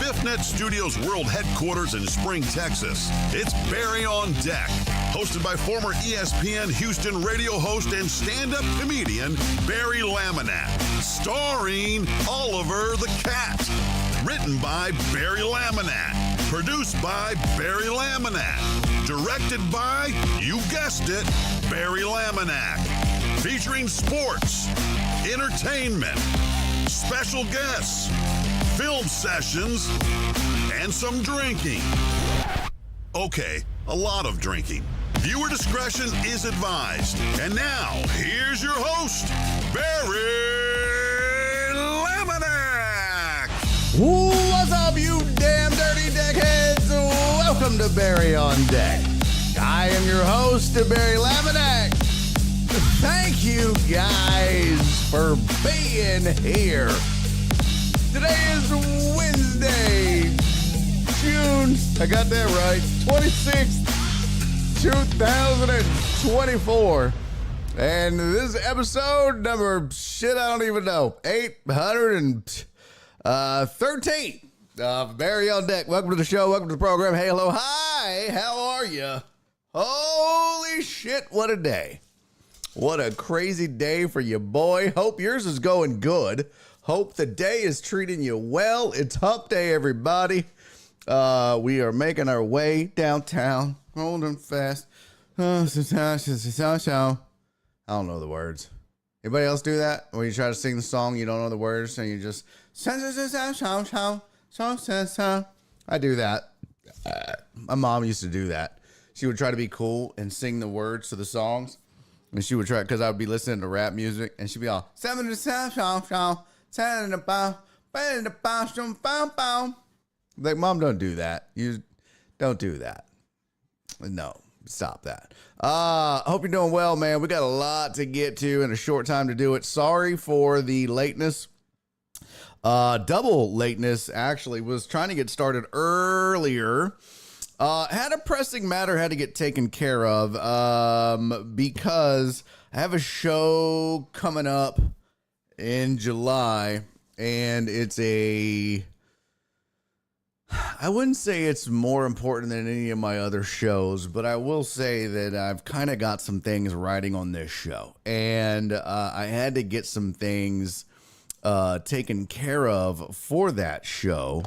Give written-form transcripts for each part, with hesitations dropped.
StiffNet Studios World Headquarters in Spring, Texas, it's Barry on Deck, hosted by former ESPN Houston radio host and stand-up comedian Barry Laminack, starring Oliver the Cat. Written by Barry Laminack, produced by Barry Laminack, directed by, you guessed it, Barry Laminack. Featuring sports, entertainment, special guests, film sessions, and some drinking. Okay, a lot of drinking. Viewer discretion is advised. And now, here's your host, Barry Laminack. What's up, you damn dirty deckheads? Welcome to Barry on Deck. I am your host, Barry Laminack. Thank you guys for being here. Today is Wednesday, June, I got that right, 26th, 2024. And this is episode number, I don't even know, 813 of Barry on Deck. Welcome to the show, welcome to the program. Hey, hello, hi, how are you? Holy shit, what a day. What a crazy day for you, boy. Hope yours is going good. Hope the day is treating you well. It's hump day, everybody. We are making our way downtown, rolling fast. I don't know the words. Anybody else do that? When you try to sing the song, you don't know the words, and you just... I do that. My mom used to do that. She would try to be cool and sing the words to the songs. And she would try, because I would be listening to rap music, and she'd be all, like, Mom, don't do that. You don't do that. No, stop that. Hope you're doing well, man. We got a lot to get to in a short time to do it. Sorry for the lateness. Double lateness, actually. Was trying to get started earlier. Had a pressing matter had to get taken care of because I have a show coming up in July, and it's I wouldn't say it's more important than any of my other shows, but I will say that I've kind of got some things riding on this show, and I had to get some things taken care of for that show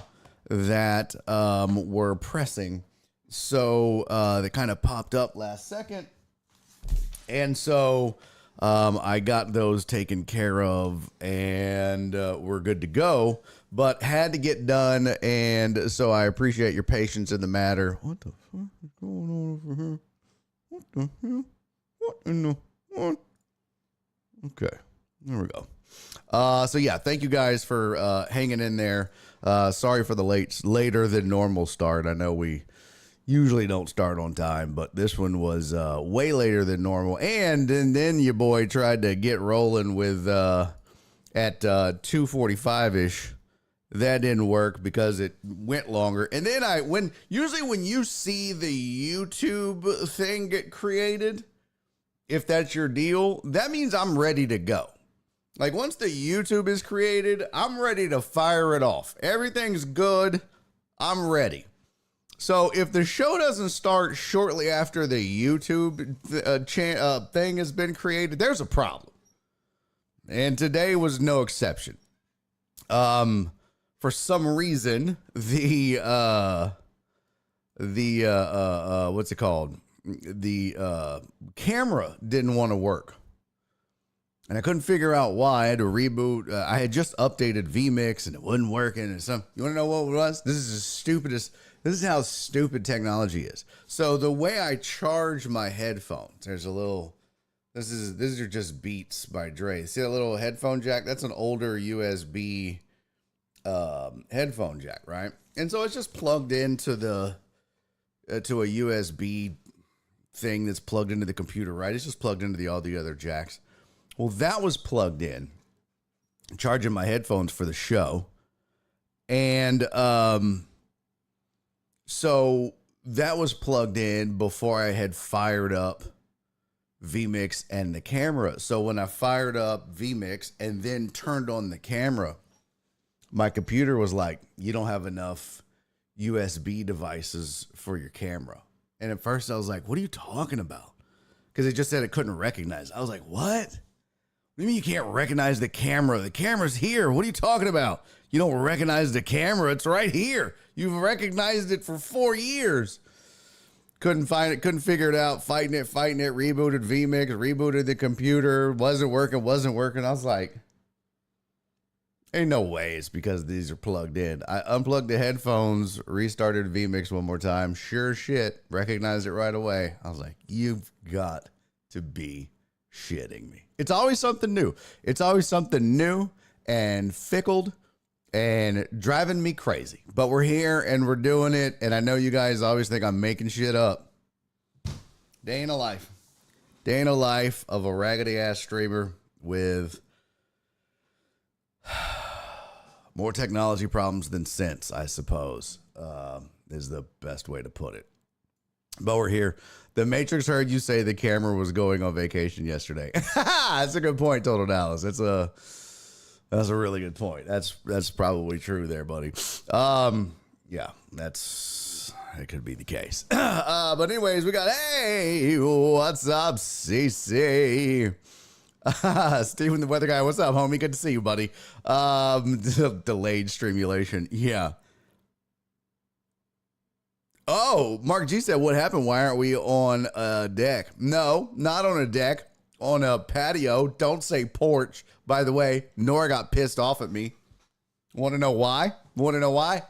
that were pressing. So they kind of popped up last second. And so I got those taken care of, and we're good to go, but had to get done. And so I appreciate your patience in the matter. What the fuck is going on over here? What the hell? What in the what? Okay, there we go. So yeah, thank you guys for hanging in there. Sorry for the later than normal start. I know we usually don't start on time, but this one was way later than normal. And then your boy tried to get rolling with at 2:45-ish. That didn't work because it went longer. And then usually when you see the YouTube thing get created, if that's your deal, that means I'm ready to go. Like, once the YouTube is created, I'm ready to fire it off. Everything's good. I'm ready. So if the show doesn't start shortly after the YouTube thing has been created, there's a problem. And today was no exception. For some reason, the what's it called? The camera didn't want to work. And I couldn't figure out why. I had to reboot. I had just updated vMix and it wasn't working. And you want to know what it was? This is the stupidest. This is how stupid technology is. So the way I charge my headphones, there's a little, these are just Beats by Dre. See that little headphone jack? That's an older USB headphone jack, right? And so it's just plugged into to a USB thing that's plugged into the computer, right? It's just plugged into all the other jacks. Well, that was plugged in, charging my headphones for the show. And so that was plugged in before I had fired up vMix and the camera. So when I fired up vMix and then turned on the camera, my computer was like, you don't have enough USB devices for your camera. And at first I was like, what are you talking about? Because it just said it couldn't recognize. I was like, what? What do you mean you can't recognize the camera? The camera's here. What are you talking about? You don't recognize the camera. It's right here. You've recognized it for 4 years. Couldn't find it. Couldn't figure it out. Fighting it. Rebooted vMix. Rebooted the computer. Wasn't working. I was like, ain't no way it's because these are plugged in. I unplugged the headphones, restarted vMix one more time. Sure shit. Recognized it right away. I was like, you've got to be shitting me. It's always something new. It's always something new and fickled and driving me crazy. But we're here and we're doing it. And I know you guys always think I'm making shit up. Day in a life. Day in a life of a raggedy ass streamer with more technology problems than sense, I suppose, is the best way to put it. But we're here. The Matrix heard you say the camera was going on vacation yesterday. That's a good point, Total Dallas. That's a really good point. That's probably true there, buddy. Yeah, it could be the case. But anyways, we got, hey, what's up, CC? Steven the weather guy, what's up, homie? Good to see you, buddy. Delayed stimulation. Yeah. Oh, Mark G said, what happened? Why aren't we on a deck? No, not on a deck. On a patio. Don't say porch. By the way, Nora got pissed off at me. Want to know why?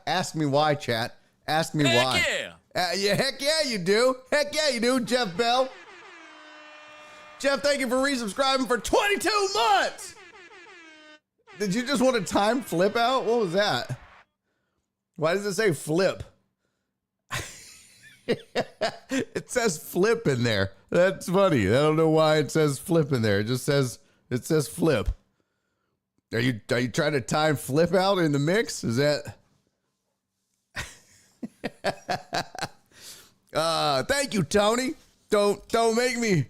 Ask me why, chat. Ask me why. Yeah. Heck yeah, you do. Heck yeah, you do, Jeff Bell. Jeff, thank you for resubscribing for 22 months. Did you just want a time flip out? What was that? Why does it say flip? It says flip in there. That's funny. I don't know why it says flip in there. It says flip. Are you trying to time flip out in the mix? Is that? Thank you, Tony. Don't make me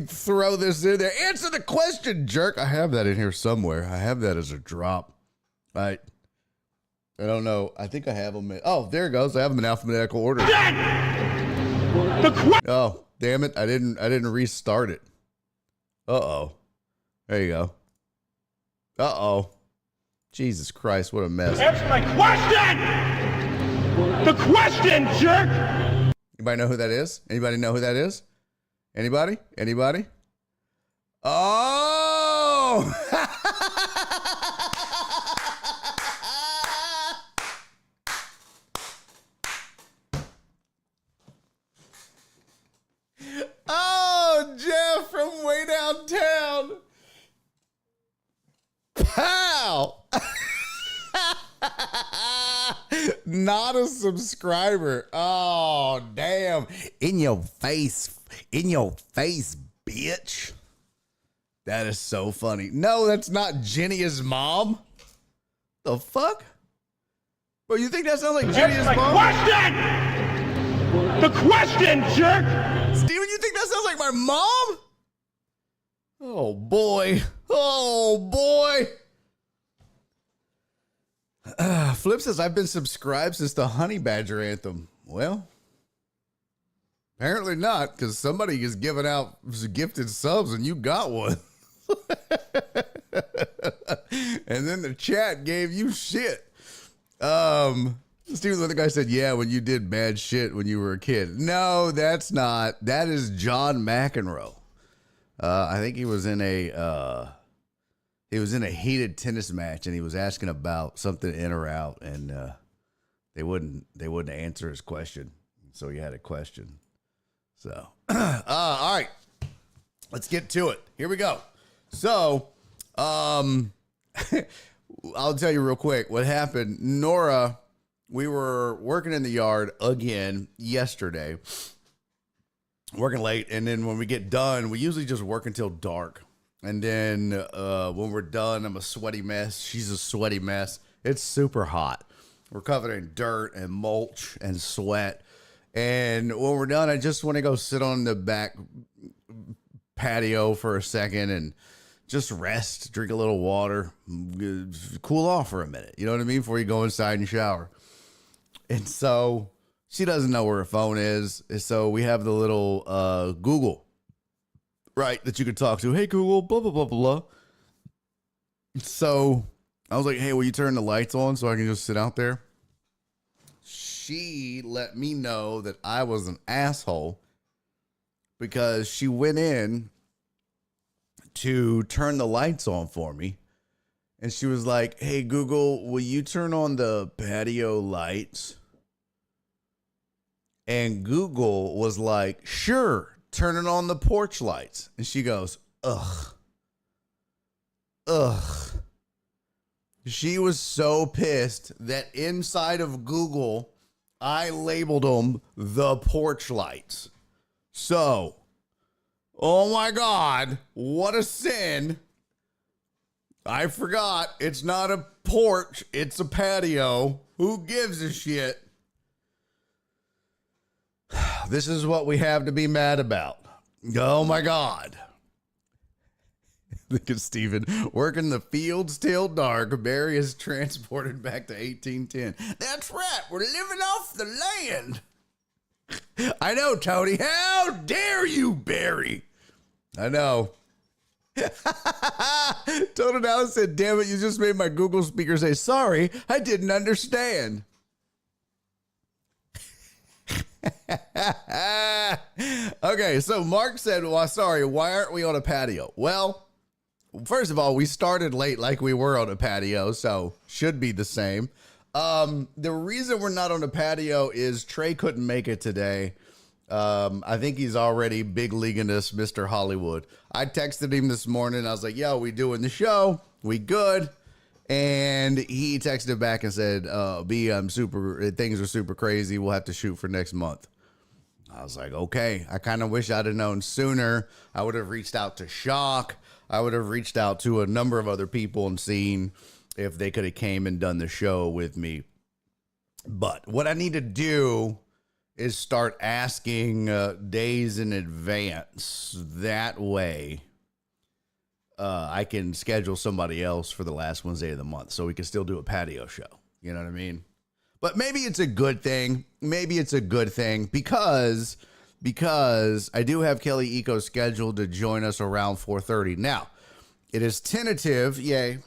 throw this in there. Answer the question, jerk. I have that in here somewhere. I have that as a drop. I don't know. I think I have them. Oh, there it goes. I have them in alphabetical order. Oh, damn it. I didn't restart it. Uh-oh. There you go. Uh-oh. Jesus Christ, what a mess. Answer my question! The question, jerk! Anybody know who that is? Anybody know who that is? Anybody? Oh! Oh, Jeff from way downtown. Pow! Not a subscriber. Oh, damn. In your face, bitch. That is so funny. No, that's not Jenny's mom. The fuck? Bro, you think that sounds like Jenny's mom? Question! The question, jerk! Steven, you think that sounds like my mom? Oh, boy. Flip says, I've been subscribed since the Honey Badger anthem. Well, apparently not, because somebody is giving out gifted subs and you got one. And then the chat gave you shit. Steven, the other guy said, yeah, when you did bad shit when you were a kid. No, that's not. That is John McEnroe. I think he was in a heated tennis match and he was asking about something in or out, and they wouldn't answer his question. So he had a question. So all right. Let's get to it. Here we go. So I'll tell you real quick what happened. Nora, we were working in the yard again yesterday, working late. And then when we get done, we usually just work until dark. And then when we're done, I'm a sweaty mess. She's a sweaty mess. It's super hot. We're covered in dirt and mulch and sweat. And when we're done, I just want to go sit on the back patio for a second and just rest, drink a little water, cool off for a minute. You know what I mean? Before you go inside and shower. And so she doesn't know where her phone is. And so we have the little Google, right, that you could talk to. Hey, Google, blah, blah, blah, blah. So I was like, hey, will you turn the lights on so I can just sit out there? She let me know that I was an asshole because she went in to turn the lights on for me. And she was like, hey, Google, will you turn on the patio lights? And Google was like, sure, turning on the porch lights. And she goes, ugh. She was so pissed that inside of Google, I labeled them the porch lights. So, oh my God, what a sin. I forgot. It's not a porch. It's a patio. Who gives a shit? This is what we have to be mad about. Oh my God. Look at Steven. Working the fields till dark. Barry is transported back to 1810. That's right. We're living off the land. I know, Tony. How dare you, Barry? I know. Tony Dallas said, damn it, you just made my Google speaker say, sorry, I didn't understand. Okay, so Mark said, well, sorry, why aren't we on a patio? Well, first of all, we started late like we were on a patio, so should be the same. The reason we're not on a patio is Trey couldn't make it today. I think he's already big leaguing us, Mr. Hollywood. I texted him this morning. I was like, yo, we doing the show? We good? And he texted back and said, B, things are super crazy. We'll have to shoot for next month. I was like, okay. I kind of wish I'd have known sooner. I would have reached out to Shock. I would have reached out to a number of other people and seen if they could have came and done the show with me. But what I need to do is start asking days in advance. That way I can schedule somebody else for the last Wednesday of the month so we can still do a patio show. You know what I mean? But maybe it's a good thing. Maybe it's a good thing because I do have Kelly Eco scheduled to join us around 4:30. Now, it is tentative. Yay.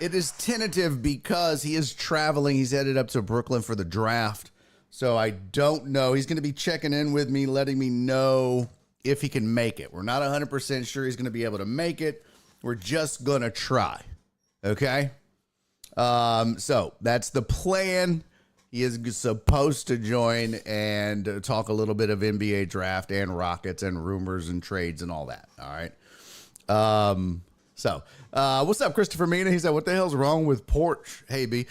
It is tentative because he is traveling. He's headed up to Brooklyn for the draft. So I don't know. He's going to be checking in with me, letting me know if he can make it. We're not 100% sure he's going to be able to make it. We're just going to try. Okay? So that's the plan. He is supposed to join and talk a little bit of NBA draft and Rockets and rumors and trades and all that. All right. What's up, Christopher Mina? He said, what the hell's wrong with porch? Hey, B.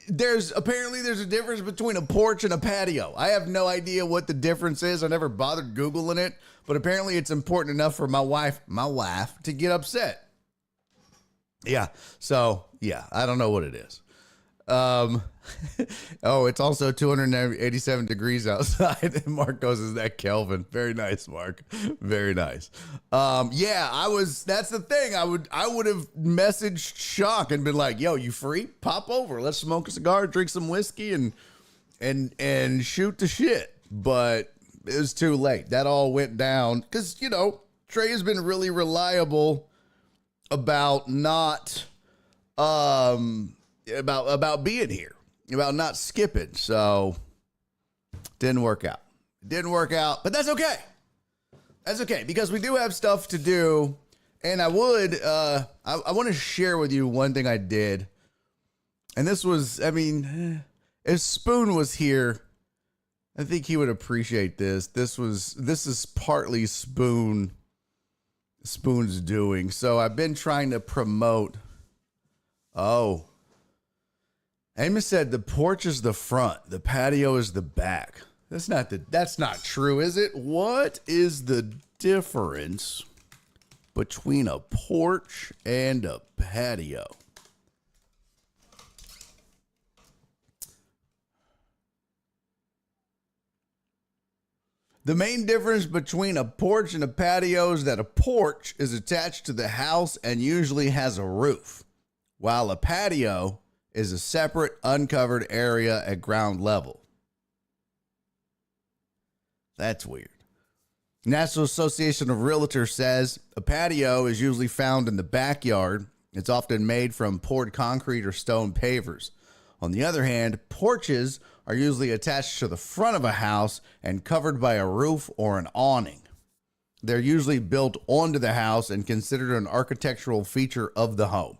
There's a difference between a porch and a patio. I have no idea what the difference is. I never bothered Googling it, but apparently it's important enough for my wife to get upset. Yeah. So yeah, I don't know what it is. Oh, it's also 287 degrees outside. And Mark goes, is that Kelvin? Very nice, Mark. Very nice. Yeah, that's the thing. I would have messaged Shock and been like, yo, you free? Pop over. Let's smoke a cigar, drink some whiskey and shoot the shit. But it was too late. That all went down because, Trey has been really reliable about not, about being here, about not skipping. So didn't work out. But that's okay. That's okay because we do have stuff to do. And I want to share with you one thing I did. And this was, if Spoon was here, I think he would appreciate this. This is partly Spoon's doing. So I've been trying to promote. Oh, Amos said the porch is the front, the patio is the back. That's not true, is it? What is the difference between a porch and a patio? The main difference between a porch and a patio is that a porch is attached to the house and usually has a roof, while a patio is a separate, uncovered area at ground level. That's weird. National Association of Realtors says a patio is usually found in the backyard. It's often made from poured concrete or stone pavers. On the other hand, porches are usually attached to the front of a house and covered by a roof or an awning. They're usually built onto the house and considered an architectural feature of the home.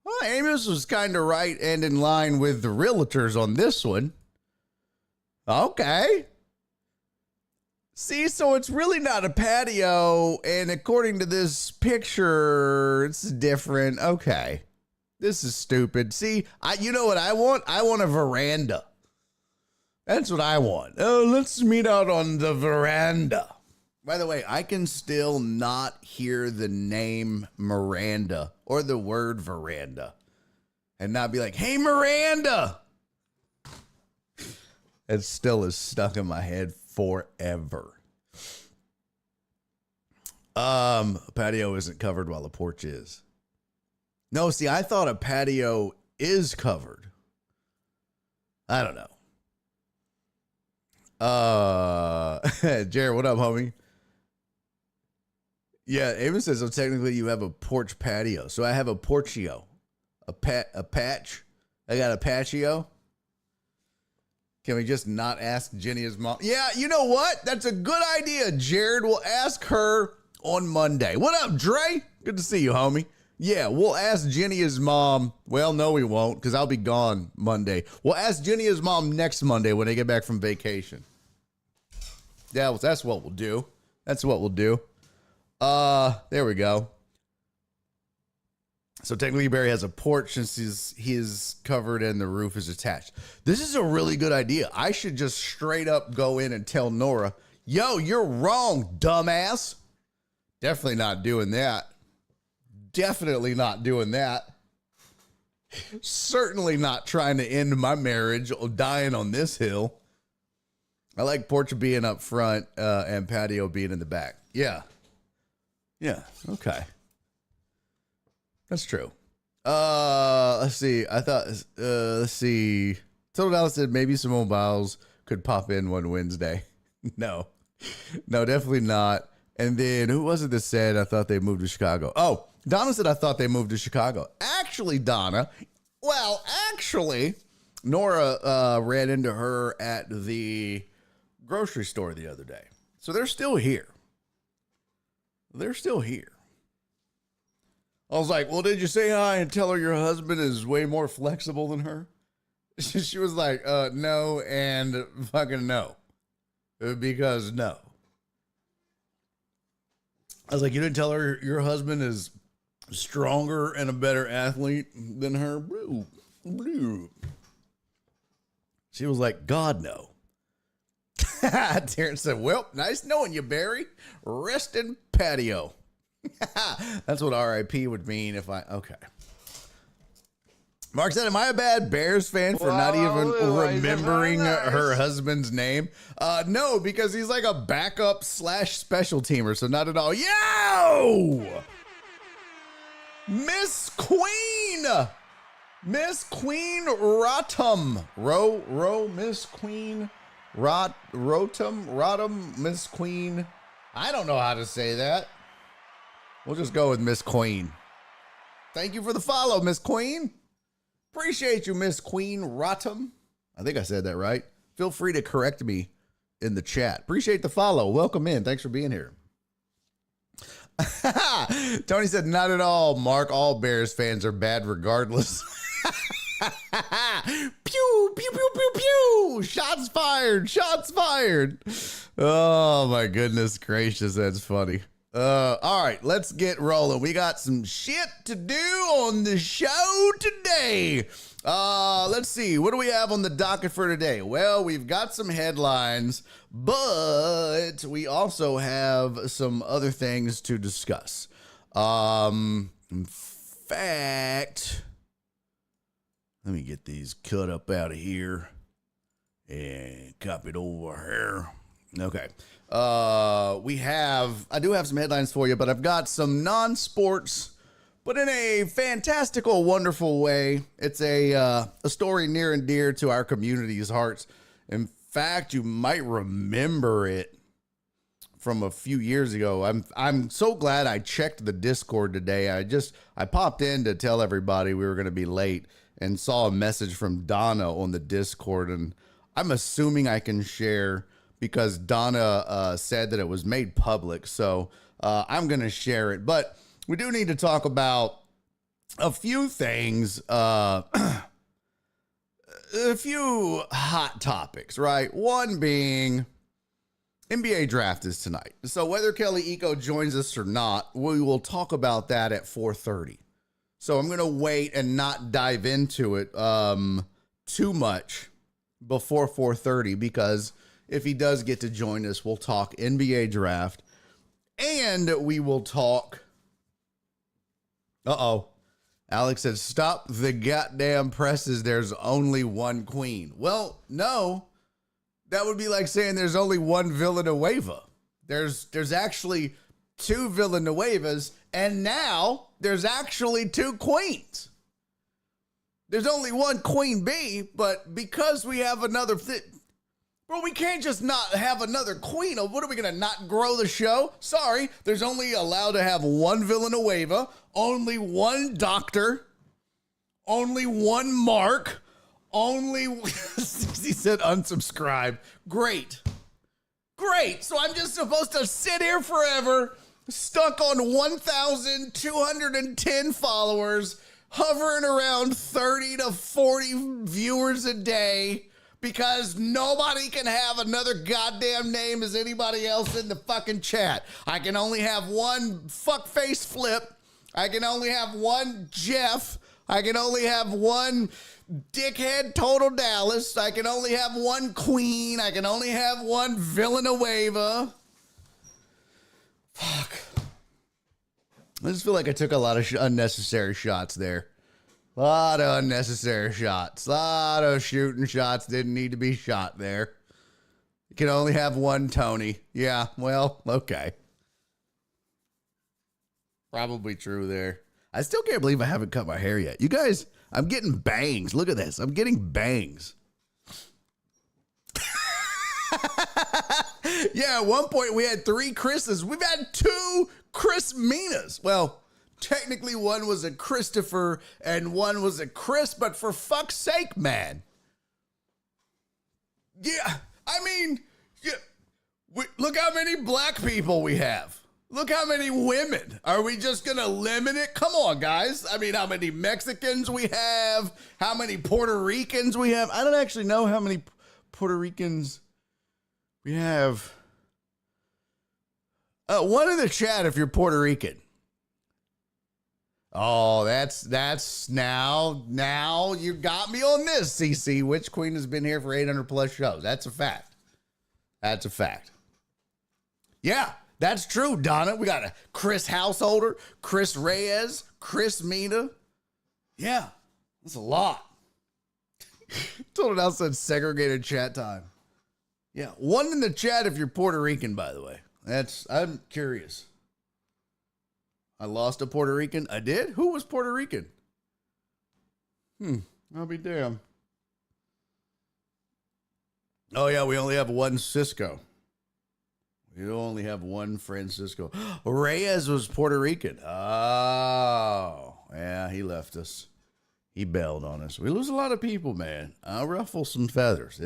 Well, Amos was kind of right and in line with the realtors on this one. Okay. See, so it's really not a patio, and according to this picture, it's different. Okay. This is stupid. See, you know what I want? I want a veranda. That's what I want. Oh, let's meet out on the veranda. By the way, I can still not hear the name Miranda or the word veranda and not be like, hey, Miranda. It still is stuck in my head forever. A patio isn't covered while a porch is. No, see, I thought a patio is covered. I don't know. Jared, what up, homie? Yeah, Amos says, so technically you have a porch patio. So I have a porchio. A patch. I got a patio. Can we just not ask Jenny's mom? Yeah, you know what? That's a good idea, Jared. We'll ask her on Monday. What up, Dre? Good to see you, homie. Yeah, we'll ask Jenny's mom. Well, no, we won't, because I'll be gone Monday. We'll ask Jenny's mom next Monday when they get back from vacation. Yeah, that's what we'll do. That's what we'll do. There we go. So technically Barry has a porch since he's covered and the roof is attached. This is a really good idea. I should just straight up go in and tell Nora, yo, you're wrong, dumbass. Definitely not doing that. Definitely not doing that. Certainly not trying to end my marriage or dying on this hill. I like porch being up front and patio being in the back. Yeah. Yeah. Okay. That's true. Let's see. Let's see. Total Dallas said maybe Simone Biles could pop in one Wednesday. No, definitely not. And then who was it that said, I thought they moved to Chicago? Oh, Donna said, I thought they moved to Chicago. Actually, Donna, Nora ran into her at the grocery store the other day. So they're still here. They're still here. I was like, well, did you say hi and tell her your husband is way more flexible than her? She was like, no, and fucking no. Because no. I was like, you didn't tell her your husband is stronger and a better athlete than her? She was like, God, no. Terrence said, well, nice knowing you, Barry. Rest in patio. That's what RIP would mean if okay. Mark said, am I a bad Bears fan for not even remembering her husband's name? No, because he's like a backup / special teamer, so not at all. Yo! Miss Queen Rotum. Miss Queen Rotum, Miss Queen. I don't know how to say that. We'll just go with Miss Queen. Thank you for the follow, Miss Queen. Appreciate you, Miss Queen Rotum. I think I said that right. Feel free to correct me in the chat. Appreciate the follow. Welcome in. Thanks for being here. Tony said, not at all, Mark. All Bears fans are bad regardless. Pew, pew, pew, pew, pew. Shots fired. Shots fired. Oh, my goodness gracious. That's funny. All right, let's get rolling. We got some shit to do on the show today. Let's see. What do we have on the docket for today? Well, we've got some headlines, but we also have some other things to discuss. In fact, let me get these cut up out of here and copy it over here. Okay. I do have some headlines for you, but I've got some non-sports, but in a fantastical, wonderful way. It's a story near and dear to our community's hearts. In fact, you might remember it from a few years ago. I'm so glad I checked the Discord today. I popped in to tell everybody we were going to be late and saw a message from Donna on the Discord, and I'm assuming I can share because Donna said that it was made public. So I'm going to share it, but we do need to talk about a few things, a few hot topics, right? One being NBA draft is tonight. So whether Kelly Eco joins us or not, we will talk about that at 4:30. So I'm going to wait and not dive into it too much before 4:30, because if he does get to join us, we'll talk NBA draft and we will talk. Alex said, stop the goddamn presses. There's only one queen. Well, no. That would be like saying there's only one Villanueva. There's actually two Villanuevas, and now there's actually two queens. There's only one queen bee, but because we have another bro, we can't just not have another queen. What are we going to not grow the show? Sorry, there's only allowed to have one Villanueva, only one doctor, only one Mark. Only he said unsubscribe. Great. So I'm just supposed to sit here forever, stuck on 1,210 followers, hovering around 30 to 40 viewers a day, because nobody can have another goddamn name as anybody else in the fucking chat. I can only have one fuckface Flip. I can only have one Jeff. I can only have one dickhead Total Dallas. I can only have one queen. I can only have one Villanueva. Fuck. I just feel like I took a lot of unnecessary shots there. A lot of unnecessary shots. A lot of shooting shots didn't need to be shot there. You can only have one Tony. Yeah, well, okay. Probably true there. I still can't believe I haven't cut my hair yet. You guys, I'm getting bangs. Look at this. I'm getting bangs. Yeah, at one point we had 3 Chris's. We've had 2 Chris Minas. Well, technically one was a Christopher and one was a Chris, but for fuck's sake, man. Yeah, I mean, look how many black people we have. Look how many women. Are we just going to limit it? Come on, guys. I mean, how many Mexicans we have, how many Puerto Ricans we have. I don't actually know how many Puerto Ricans we have. One in the chat if you're Puerto Rican. Oh, that's now you got me on this, CC. Which queen has been here for 800 plus shows? That's a fact. That's a fact. Yeah. That's true, Donna. We got a Chris Householder, Chris Reyes, Chris Mina. Yeah, that's a lot. Told it out said segregated chat time. Yeah, one in the chat if you're Puerto Rican, by the way. I'm curious. I lost a Puerto Rican. I did? Who was Puerto Rican? I'll be damned. Oh, yeah, we only have one Cisco. You only have one Francisco. Reyes was Puerto Rican. Oh, yeah, he left us. He bailed on us. We lose a lot of people, man. I'll ruffle some feathers.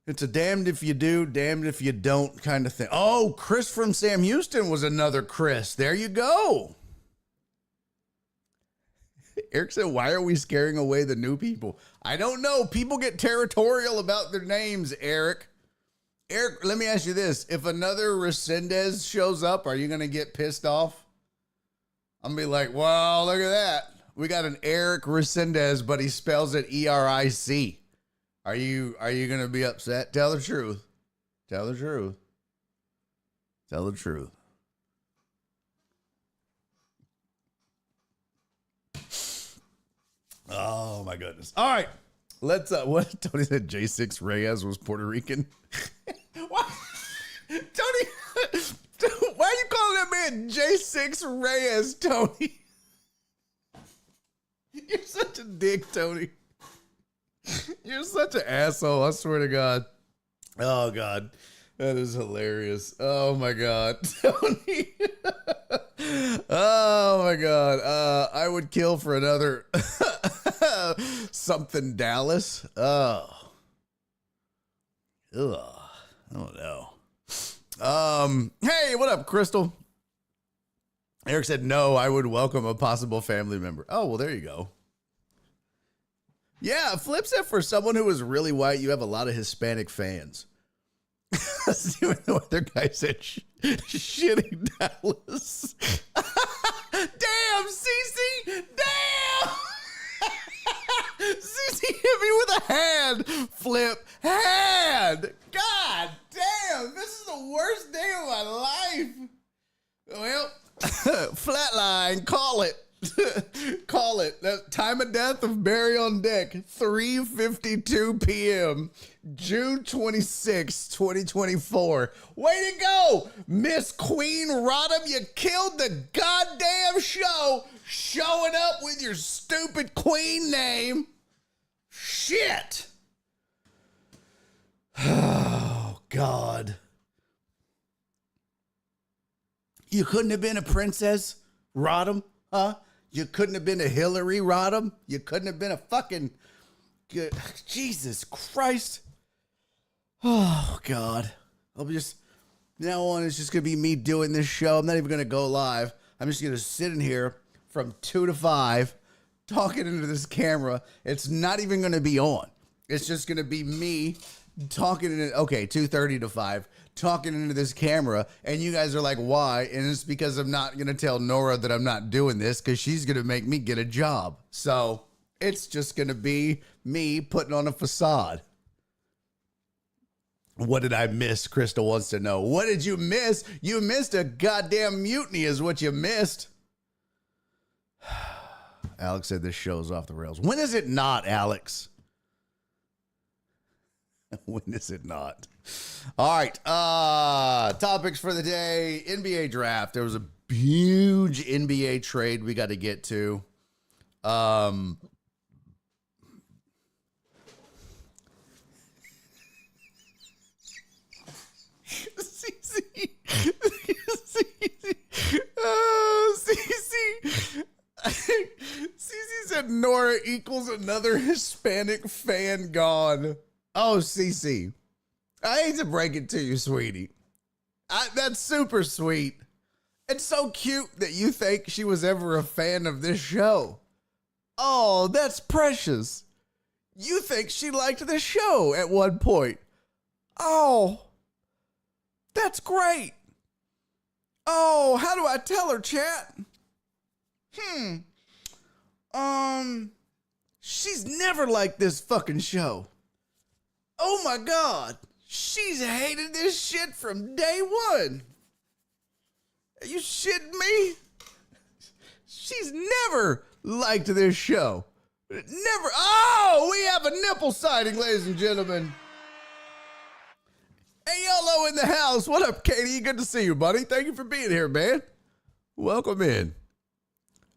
It's a damned if you do, damned if you don't kind of thing. Oh, Chris from Sam Houston was another Chris. There you go. Eric said, why are we scaring away the new people? I don't know. People get territorial about their names, Eric. Eric, let me ask you this. If another Resendez shows up, are you going to get pissed off? I'm going to be like, well, look at that. We got an Eric Resendez, but he spells it E-R-I-C. Are you going to be upset? Tell the truth. Tell the truth. Tell the truth. Oh, my goodness. All right. What Tony said, J6 Reyes was Puerto Rican. What? Tony, why are you calling that man J6 Reyes, Tony? You're such a dick, Tony. You're such an asshole, I swear to God. Oh, God. That is hilarious. Oh, my God. Tony. Oh, my God. I would kill for another something Dallas. Oh. Ugh. I don't know. Hey, what up, Crystal? Eric said, no, I would welcome a possible family member. Oh, well, there you go. Yeah, flip said for someone who is really white, you have a lot of Hispanic fans. Even the other guy said, shitting Dallas. Damn, Cece! Damn! Cece hit me with a hand. Flip, hand. God damn, this is the worst day of my life. Well, flatline, call it. Call it. That time of death of Barry on Deck, 3:52 p.m., June 26, 2024. Way to go, Miss Queen Rodham. You killed the goddamn show, showing up with your stupid queen name. Shit. Oh, God. You couldn't have been a princess, Rodham, huh? You couldn't have been a Hillary Rodham. You couldn't have been a fucking... Jesus Christ. Oh, God. I'll be just... Now on, it's just going to be me doing this show. I'm not even going to go live. I'm just going to sit in here from 2 to 5 talking into this camera. It's not even going to be on. It's just going to be me talking in it. Okay, 2:30 to 5. Talking into this camera, and you guys are like, why? And it's because I'm not going to tell Nora that I'm not doing this because she's going to make me get a job. So it's just going to be me putting on a facade. What did I miss? Crystal wants to know. What did you miss? You missed a goddamn mutiny is what you missed. Alex said this show's off the rails. When is it not, Alex? When is it not? All right. Topics for the day. NBA draft. There was a huge NBA trade we got to get to. CC said Nora equals another Hispanic fan gone. Oh, CC. I hate to break it to you, sweetie. That's super sweet. It's so cute that you think she was ever a fan of this show. Oh, that's precious. You think she liked the show at one point. Oh, that's great. Oh, how do I tell her, chat? She's never liked this fucking show. Oh my God. She's hated this shit from day one. Are you shitting me? She's never liked this show. Never. Oh, we have a nipple sighting, ladies and gentlemen. Hey, YOLO in the house. What up, Katie? Good to see you, buddy. Thank you for being here, man. Welcome in.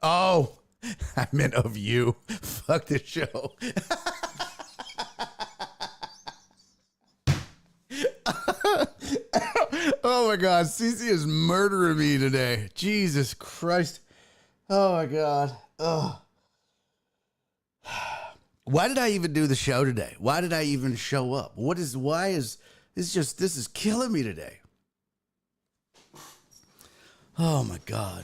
Oh, I meant of you. Fuck this show. Oh my God, Cece is murdering me today. Jesus Christ. Oh my God. Oh. Why did I even do the show today? Why did I even show up? This is killing me today. Oh my God.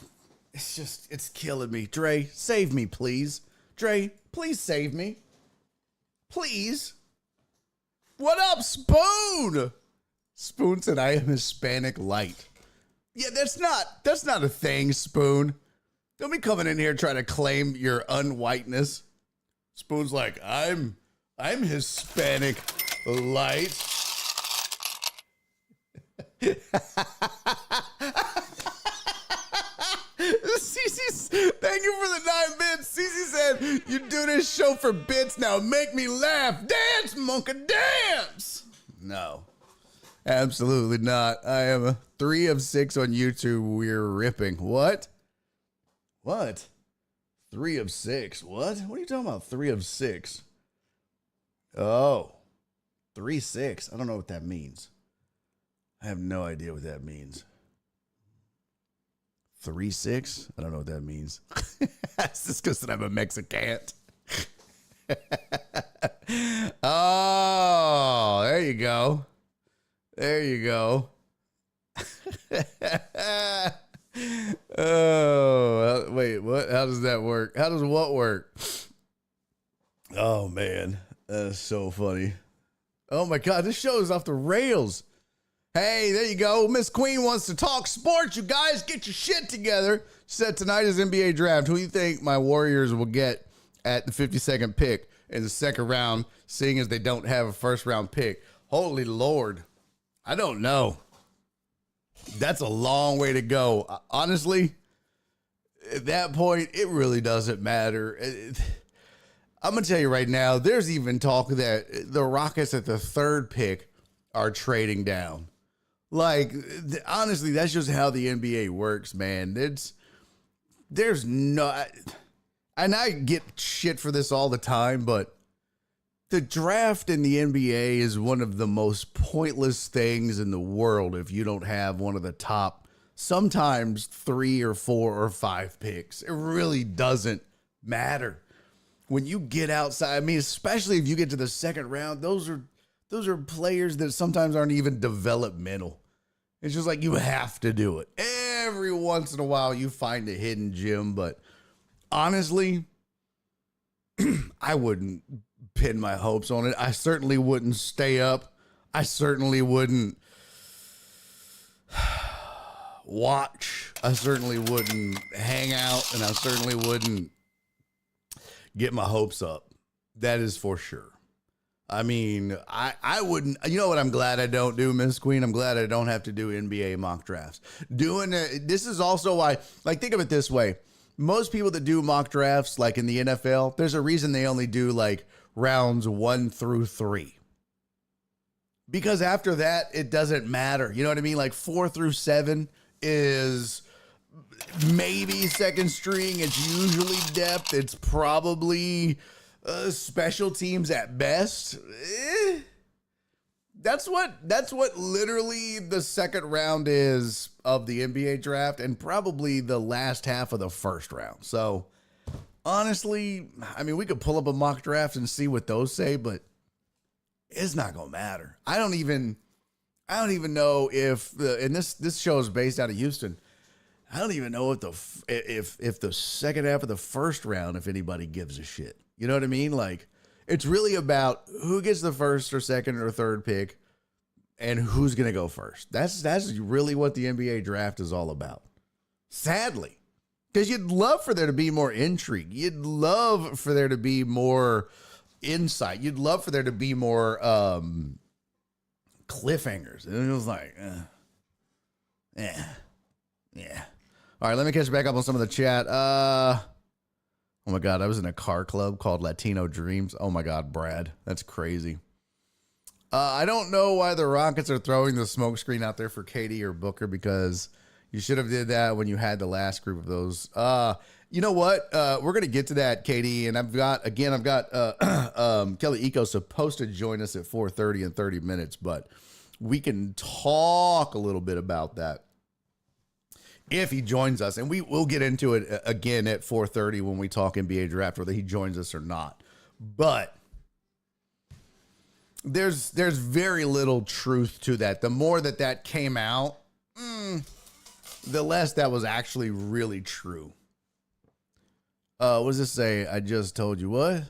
It's killing me. Dre, save me, please. Dre, please save me. Please. What up, Spoon? Spoon said, I am Hispanic light. Yeah, that's not a thing, Spoon. Don't be coming in here trying to claim your unwhiteness. Spoon's like, I'm Hispanic light. Thank you for the 9 bits. Cece said, you do this show for bits, now make me laugh. Dance, monkey, dance. No, absolutely not. I am a 3 of 6 on YouTube. We're ripping. What? 3 of 6. What are you talking about? 3 of 6. Oh, 3-6. I don't know what that means. I have no idea what that means. 3-6? I don't know what that means. That's just because I'm a Mexican. Oh, there you go. There you go. Oh, wait, what? How does that work? How does what work? Oh, man. That is so funny. Oh, my God. This show is off the rails. Hey, there you go. Miss Queen wants to talk sports. You guys get your shit together. She said tonight is NBA draft. Who do you think my Warriors will get at the 52nd pick in the second round, seeing as they don't have a first round pick? Holy Lord. I don't know. That's a long way to go. Honestly, at that point, it really doesn't matter. I'm going to tell you right now, there's even talk that the Rockets at the 3rd pick are trading down. Like, honestly, that's just how the NBA works, man. There's no, and I get shit for this all the time, but the draft in the NBA is one of the most pointless things in the world if you don't have one of the top, sometimes 3 or 4 or 5 picks. It really doesn't matter. When you get outside, I mean, especially if you get to the second round, those are players that sometimes aren't even developmental. It's just like you have to do it. Every once in a while, you find a hidden gem, but honestly, I wouldn't pin my hopes on it. I certainly wouldn't stay up. I certainly wouldn't watch. I certainly wouldn't hang out, and I certainly wouldn't get my hopes up. That is for sure. I mean, I wouldn't, you know what I'm glad I don't do, Miss Queen? I'm glad I don't have to do NBA mock drafts. This is also why, like, think of it this way. Most people that do mock drafts, like in the NFL, there's a reason they only do like rounds 1 through 3. Because after that, it doesn't matter. You know what I mean? Like 4 through 7 is maybe second string. It's usually depth. It's probably special teams at best. That's what literally the second round is of the NBA draft, and probably the last half of the first round. So honestly, I mean, we could pull up a mock draft and see what those say, but it's not gonna matter. I don't even know if and this show is based out of Houston. I don't even know if the second half of the first round, if anybody gives a shit. You know what I mean? Like, it's really about who gets the first or second or third pick and who's going to go first. That's really what the NBA draft is all about. Sadly, because you'd love for there to be more intrigue. You'd love for there to be more insight. You'd love for there to be more cliffhangers. And it was like, yeah. All right, let me catch back up on some of the chat. Oh my God, I was in a car club called Latino Dreams. Oh my God, Brad, that's crazy. I don't know why the Rockets are throwing the smoke screen out there for KD or Booker, because you should have did that when you had the last group of those. You know what? We're going to get to that, KD, and I've got Kelly Eco supposed to join us at 4:30 in 30 minutes, but we can talk a little bit about that if he joins us, and we'll get into it again at 4:30 when we talk NBA draft, whether he joins us or not. But there's very little truth to that. The more that came out, the less that was actually really true. What does this say? I just told you what?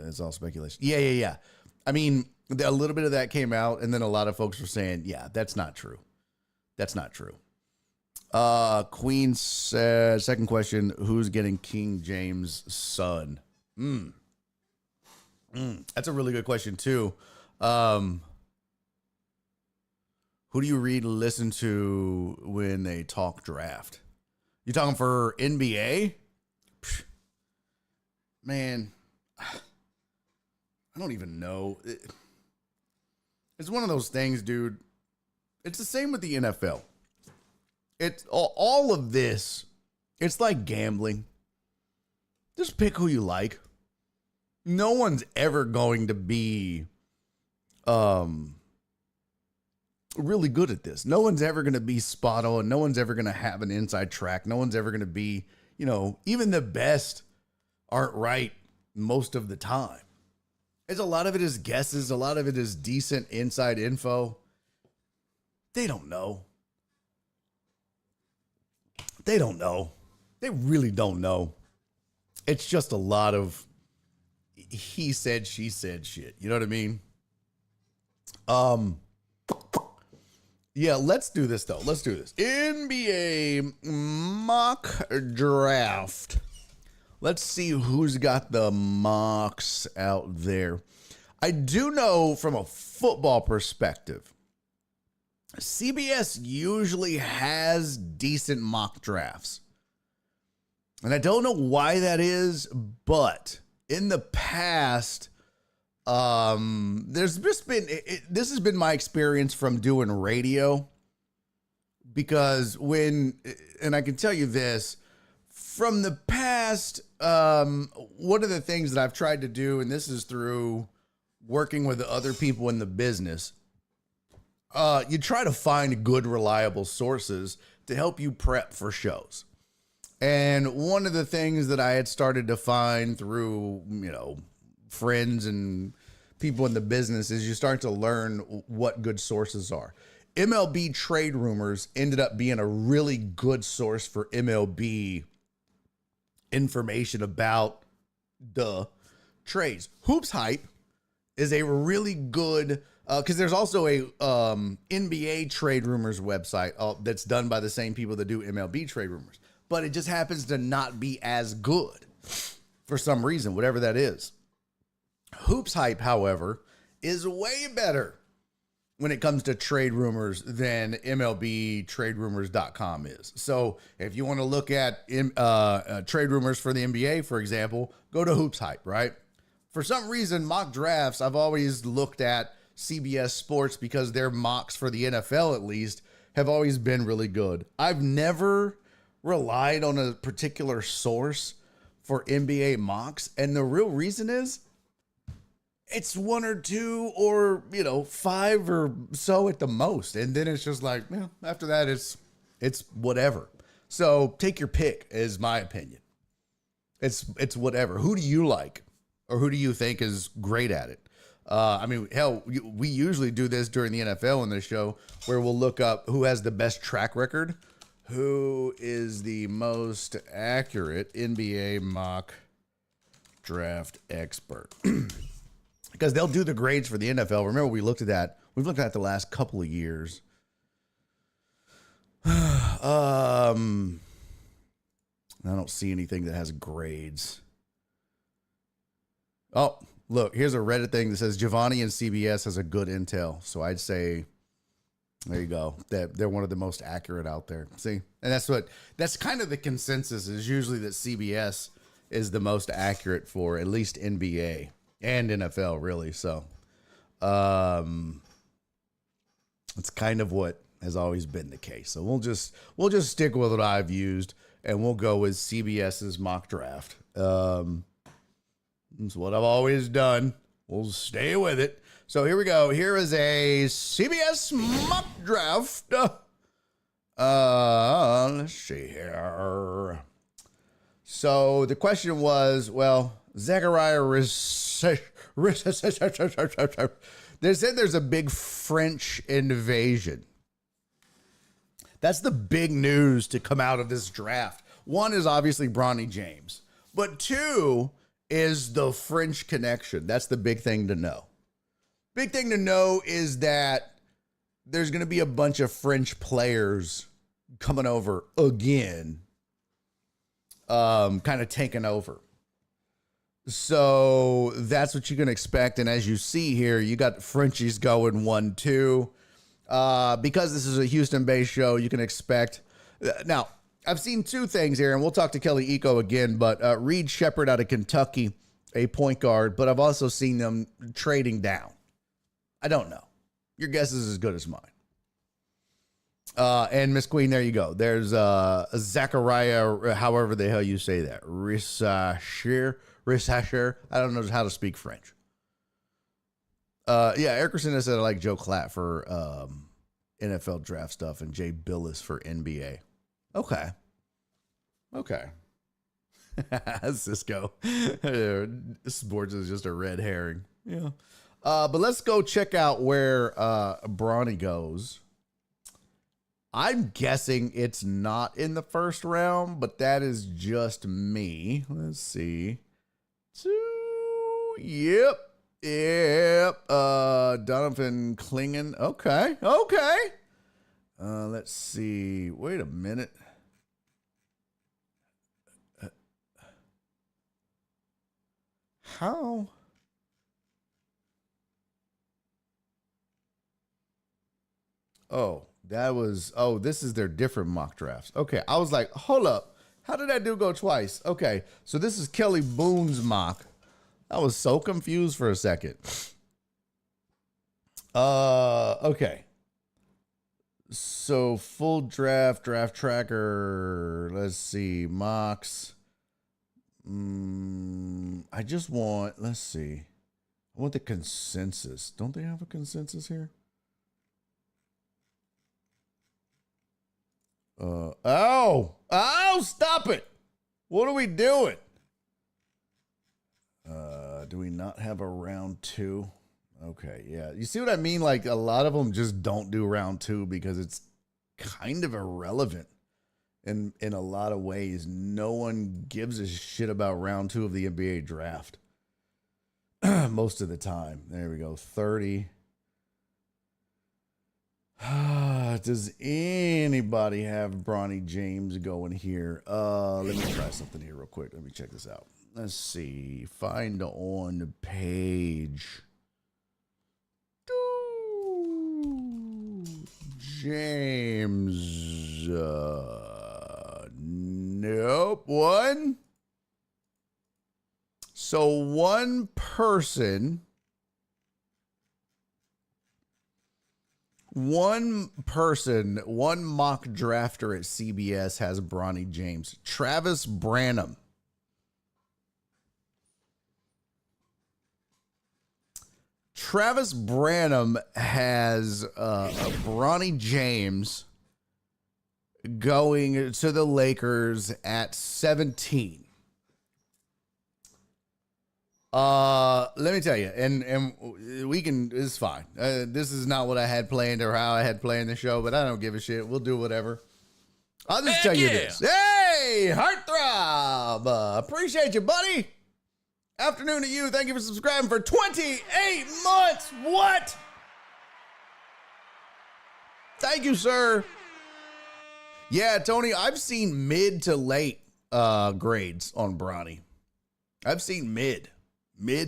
It's all speculation. Yeah. I mean, a little bit of that came out, and then a lot of folks were saying, yeah, that's not true. That's not true. Queen says, second question, who's getting King James' son? That's a really good question, too. Who do you read and listen to when they talk draft? You talking for NBA? Psh, man, I don't even know. It's one of those things, dude. It's the same with the NFL. It's all of this. It's like gambling. Just pick who you like. No one's ever going to be really good at this. No one's ever going to be spot on. No one's ever going to have an inside track. No one's ever going to be, even the best aren't right most of the time. It's a lot of it is guesses. A lot of it is decent inside info. They don't know. They don't know. They really don't know. It's just a lot of he said, she said shit. You know what I mean? Yeah, let's do this though. Let's do this. NBA mock draft. Let's see who's got the mocks out there. I do know from a football perspective, CBS usually has decent mock drafts. And I don't know why that is, but in the past, there's just been, this has been my experience from doing radio. Because and I can tell you this, from the past, one of the things that I've tried to do, and this is through working with other people in the business, you try to find good, reliable sources to help you prep for shows. And one of the things that I had started to find through, friends and people in the business is you start to learn what good sources are. MLB Trade Rumors ended up being a really good source for MLB information about the trades. Hoops Hype is a really good, because there's also a NBA Trade Rumors website that's done by the same people that do MLB Trade Rumors, but it just happens to not be as good for some reason, whatever that is. Hoops Hype, however, is way better when it comes to trade rumors than MLBTradeRumors.com is. So if you want to look at trade rumors for the NBA, for example, go to Hoops Hype, right? For some reason, mock drafts, I've always looked at CBS Sports because their mocks for the NFL, at least, have always been really good. I've never relied on a particular source for NBA mocks, and the real reason is it's one or two or, five or so at the most. And then it's just like, after that, it's whatever. So take your pick is my opinion. It's whatever. Who do you like? Or who do you think is great at it? Hell, we usually do this during the NFL in this show where we'll look up who has the best track record, who is the most accurate NBA mock draft expert. Because they'll do the grades for the NFL. Remember, we looked at that. We've looked at the last couple of years. I don't see anything that has grades. Oh, look, here's a Reddit thing that says Giovanni and CBS has a good intel. So I'd say, there you go. That they're one of the most accurate out there. See? And that's kind of the consensus is usually that CBS is the most accurate for at least NBA. And NFL, really. So, it's kind of what has always been the case. So we'll just stick with what I've used, and we'll go with CBS's mock draft. It's what I've always done. We'll stay with it. So here we go. Here is a CBS mock draft. Let's see here. So the question was, Zachariah they said there's a big French invasion. That's the big news to come out of this draft. One is obviously Bronny James, but two is the French connection. That's the big thing to know. Big thing to know is that there's going to be a bunch of French players coming over again, kind of taking over. So that's what you can expect. And as you see here, you got Frenchies going 1-2. Because this is a Houston-based show, you can expect. Now, I've seen two things here, and we'll talk to Kelly Eco again, but Reed Shepard out of Kentucky, a point guard, but I've also seen them trading down. I don't know. Your guess is as good as mine. And Miss Queen, there you go. There's Zachariah, however the hell you say that. Rissasher. I don't know how to speak French. Yeah, Eric Christina said I like Joe Klatt for NFL draft stuff and Jay Billis for NBA. Okay. Cisco. Sports is just a red herring. Yeah. But let's go check out where Bronny goes. I'm guessing it's not in the first round, but that is just me. Let's see. Yep. Donovan Klingen. Okay. Let's see. Wait a minute. How? This is their different mock drafts. Okay, I was like, hold up. How did that dude go twice? Okay, so this is Kelly Boone's mock. I was so confused for a second. Okay. So full draft tracker. Let's see, mocks. Let's see. I want the consensus. Don't they have a consensus here? Stop it. What are we doing? Do we not have a round 2? Okay, yeah. You see what I mean? Like, a lot of them just don't do round 2 because it's kind of irrelevant in a lot of ways. No one gives a shit about round 2 of the NBA draft. Most of the time. There we go. 30. Does anybody have Bronny James going here? Let me try something here real quick. Let me check this out. Let's see. Find on the page. James. Nope. One. So one person, one mock drafter at CBS has Bronny James. Travis Branham. Travis Branham has Bronny James going to the Lakers at 17. Let me tell you, and we can, it's fine. This is not what I had planned or how I had planned the show, but I don't give a shit. We'll do whatever. I'll just tell you this. Hey, Heartthrob. Appreciate you, buddy. Afternoon to you. Thank you for subscribing for 28 months. What? Thank you, sir. Yeah, Tony, I've seen mid to late grades on Bronny. I've seen mid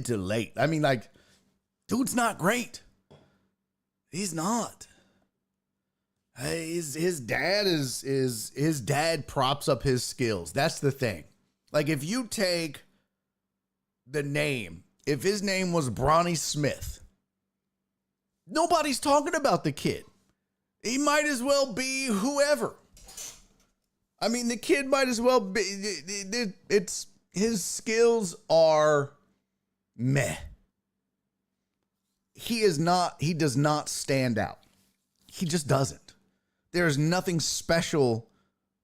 to late. I mean, like, dude's not great. He's not. His dad his dad props up his skills. That's the thing. Like, if you take the name, if his name was Bronny Smith, nobody's talking about the kid. He might as well be whoever. I mean, the kid might as well be, his skills are meh. He does not stand out. He just doesn't. There's nothing special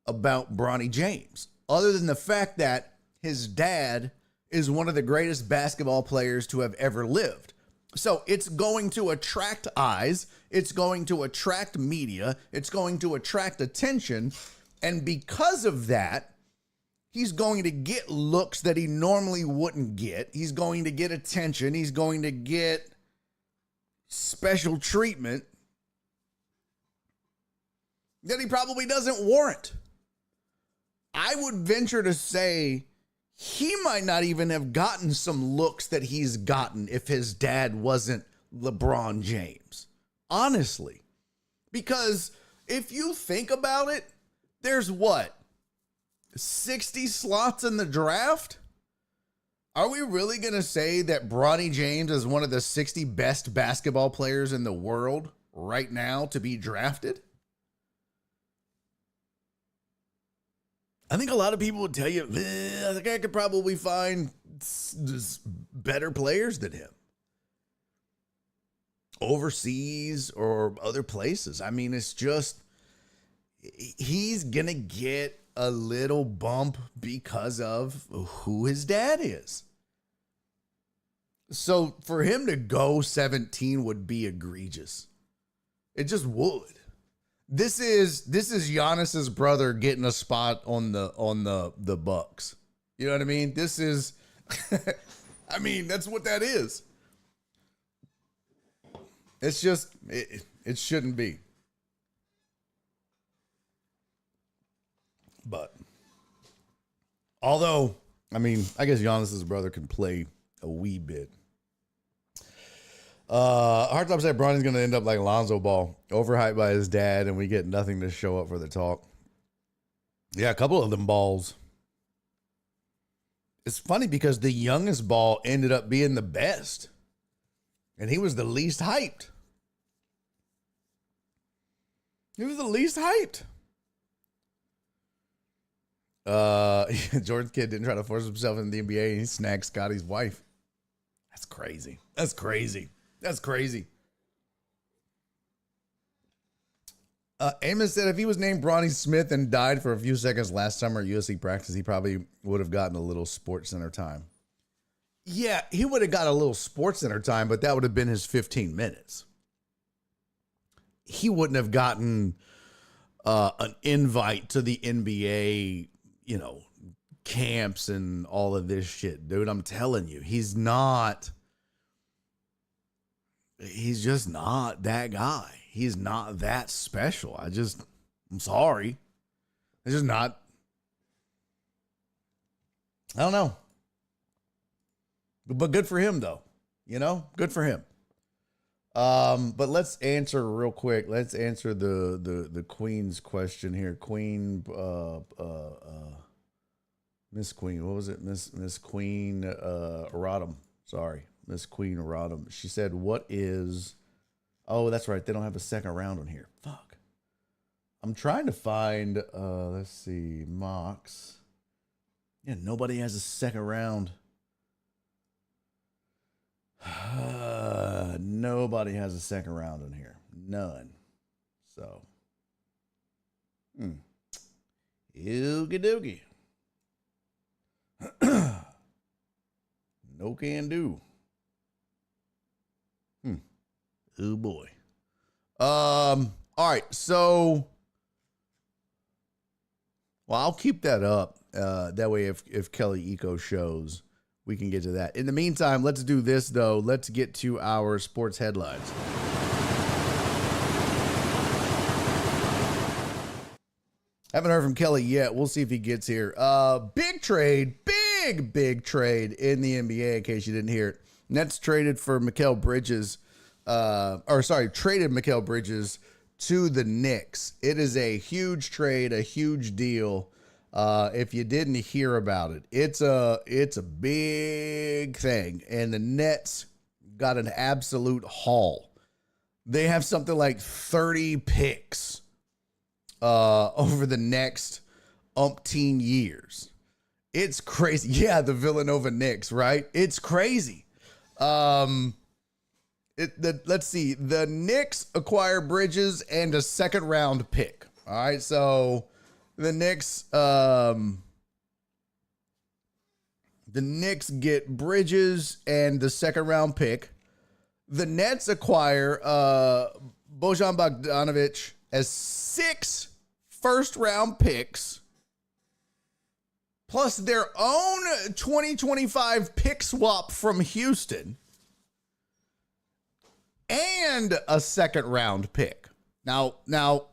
about Bronny James other than the fact that his dad is one of the greatest basketball players to have ever lived. So it's going to attract eyes. It's going to attract media. It's going to attract attention. And because of that, he's going to get looks that he normally wouldn't get. He's going to get attention. He's going to get special treatment that he probably doesn't warrant. I would venture to say he might not even have gotten some looks that he's gotten if his dad wasn't LeBron James. Honestly. Because if you think about it, there's what? 60 slots in the draft? Are we really going to say that Bronny James is one of the 60 best basketball players in the world right now to be drafted? I think a lot of people would tell you, I think I could probably find better players than him. Overseas or other places. I mean, it's just, he's going to get a little bump because of who his dad is. So for him to go 17 would be egregious. It just would. This is Giannis's brother getting a spot on the Bucks. You know what I mean? This is I mean, that's what that is. It's just it shouldn't be. But although, I mean, I guess Giannis's brother can play a wee bit. Hardtop said Bronny's going to end up like Lonzo Ball, overhyped by his dad, and we get nothing to show up for the talk. Yeah, a couple of them balls. It's funny because the youngest ball ended up being the best, and he was the least hyped. He was the least hyped. Jordan's kid didn't try to force himself in the NBA, and he snagged Scotty's wife. That's crazy. That's crazy. That's crazy. Amos said if he was named Bronny Smith and died for a few seconds last summer at USC practice, he probably would have gotten a little Sports Center time. Yeah, he would have got a little Sports Center time, but that would have been his 15 minutes. He wouldn't have gotten an invite to the NBA, camps and all of this shit, dude. I'm telling you, he's just not that guy. He's not that special. I'm sorry. It's just not. I don't know. But good for him, though. Good for him. But let's answer real quick. Let's answer the Queen's question here. Queen, Miss Queen. What was it? Miss Queen Rodham. Sorry. Miss Queen Rodham. She said, what is... Oh, that's right. They don't have a second round on here. Fuck. I'm trying to find... let's see. Mocks. Yeah, nobody has a second round. Nobody has a second round in here. None. So. Oogie doogie. No can do. Oh boy. All right. So, well, I'll keep that up. That way, if Kelly Eco shows, we can get to that. In the meantime, let's do this though. Let's get to our sports headlines. Haven't heard from Kelly yet. We'll see if he gets here. Big trade in the NBA, in case you didn't hear it. Nets traded for Mikal Bridges, traded Mikal Bridges to the Knicks. It is a huge trade, a huge deal. If you didn't hear about it, it's a big thing. And the Nets got an absolute haul. They have something like 30 picks over the next umpteen years. It's crazy. Yeah, the Villanova Knicks, right? It's crazy. Let's see. The Knicks acquire Bridges and a second round pick. All right, so the Knicks get Bridges and the second round pick. The Nets acquire Bojan Bogdanovic as 6 first round picks, plus their own 2025 pick swap from Houston, and a second round pick. Now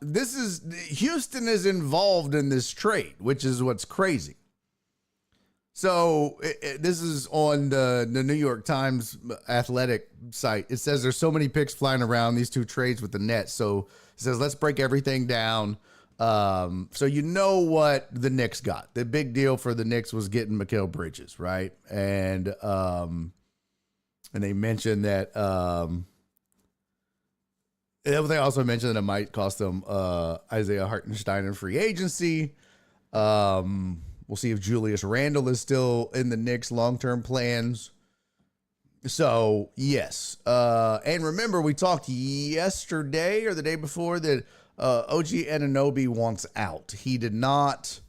Houston is involved in this trade, which is what's crazy. So this is on the New York Times athletic site. It says there's so many picks flying around these two trades with the Nets. So it says, let's break everything down. So you know what the Knicks got. The big deal for the Knicks was getting Mikal Bridges, right? And they mentioned that they also mentioned that it might cost them Isaiah Hartenstein in free agency. We'll see if Julius Randle is still in the Knicks' long-term plans. So, yes. And remember, we talked yesterday or the day before that OG Anunoby wants out. He did not.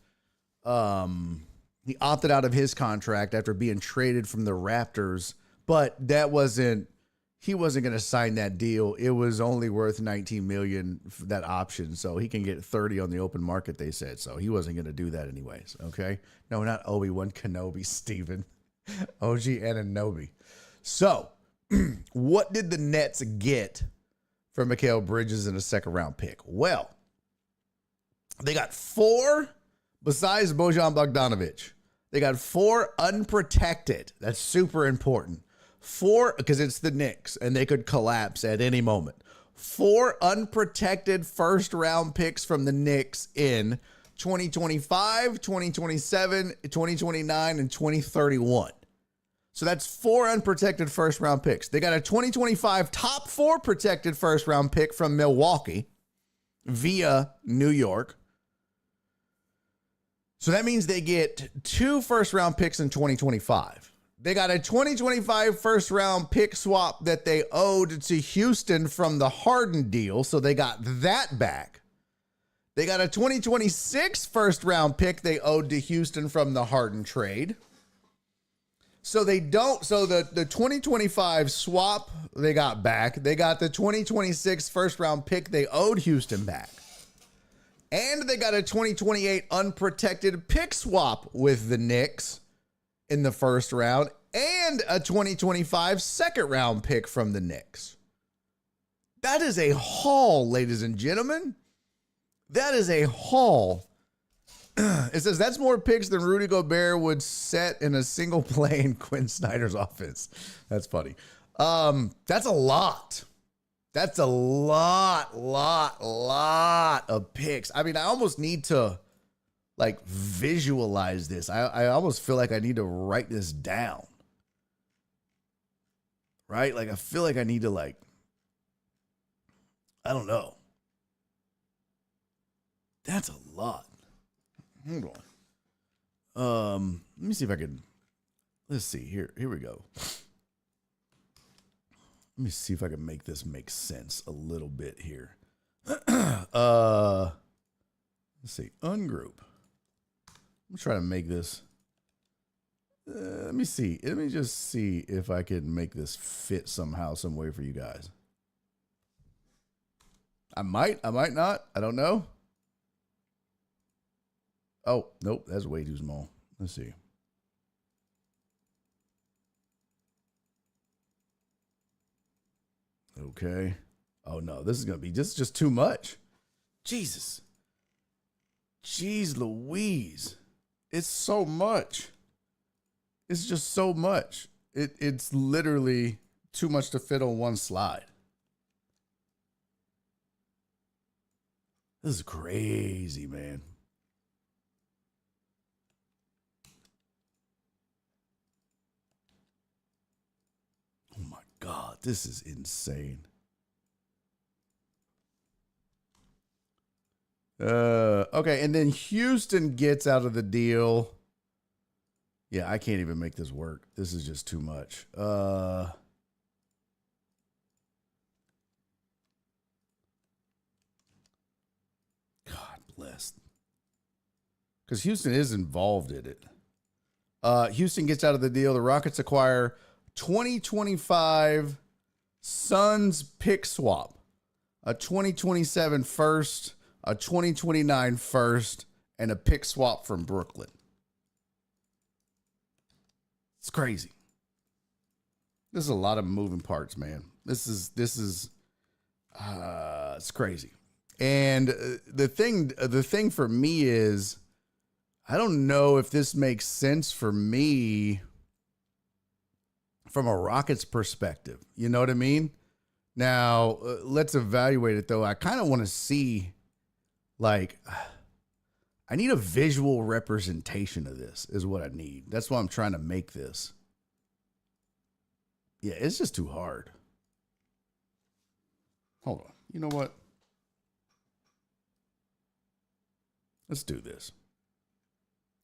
He opted out of his contract after being traded from the Raptors, but he wasn't going to sign that deal. It was only worth $19 million for that option, so he can get 30 on the open market, they said. So he wasn't going to do that anyways, okay? No, not Obi-Wan Kenobi, Steven. OG Anunoby. So, what did the Nets get for Mikal Bridges in a second-round pick? Well, they got 4, besides Bojan Bogdanovic. They got 4 unprotected. That's super important. 4, because it's the Knicks, and they could collapse at any moment. 4 unprotected first-round picks from the Knicks in 2025, 2027, 2029, and 2031. So that's 4 unprotected first-round picks. They got a 2025 top 4 protected first-round pick from Milwaukee via New York. So that means they get 2 first-round picks in 2025. They got a 2025 first-round pick swap that they owed to Houston from the Harden deal, so they got that back. They got a 2026 first-round pick they owed to Houston from the Harden trade. So the 2025 swap they got back. They got the 2026 first-round pick they owed Houston back. And they got a 2028 unprotected pick swap with the Knicks in the first round, and a 2025 second round pick from the Knicks. That is a haul, ladies and gentlemen. That is a haul. It says that's more picks than Rudy Gobert would set in a single play in Quinn Snyder's offense. That's funny. That's a lot. That's a lot of picks. I mean, I almost need to visualize this. I almost feel like I need to write this down. Right? Like, I feel like I need to, I don't know. That's a lot. Hold on. Let me see if I can, let's see, here we go. Let me see if I can make this make sense a little bit here. Let's see, ungroup. I'm trying to make this. Let me see. Let me just see if I can make this fit somehow, some way for you guys. I might not. I don't know. Oh, nope. That's way too small. Let's see. Okay. Oh, no. This is going to be just too much. Jesus. Jeez Louise. It's so much. It's just so much. It's literally too much to fit on one slide. This is crazy, man. Oh my God, this is insane. Okay, and then Houston gets out of the deal. Yeah, I can't even make this work. This is just too much. God bless. Because Houston is involved in it. Houston gets out of the deal. The Rockets acquire 2025 Suns pick swap, a 2027 first, a 2029 first, and a pick swap from Brooklyn. It's crazy. This is a lot of moving parts, man. This is it's crazy. And the thing for me is, I don't know if this makes sense for me from a Rockets perspective. You know what I mean? Now, let's evaluate it, though. I kind of want to see, like, I need a visual representation of this is what I need. That's why I'm trying to make this. Yeah, it's just too hard. Hold on. You know what? Let's do this.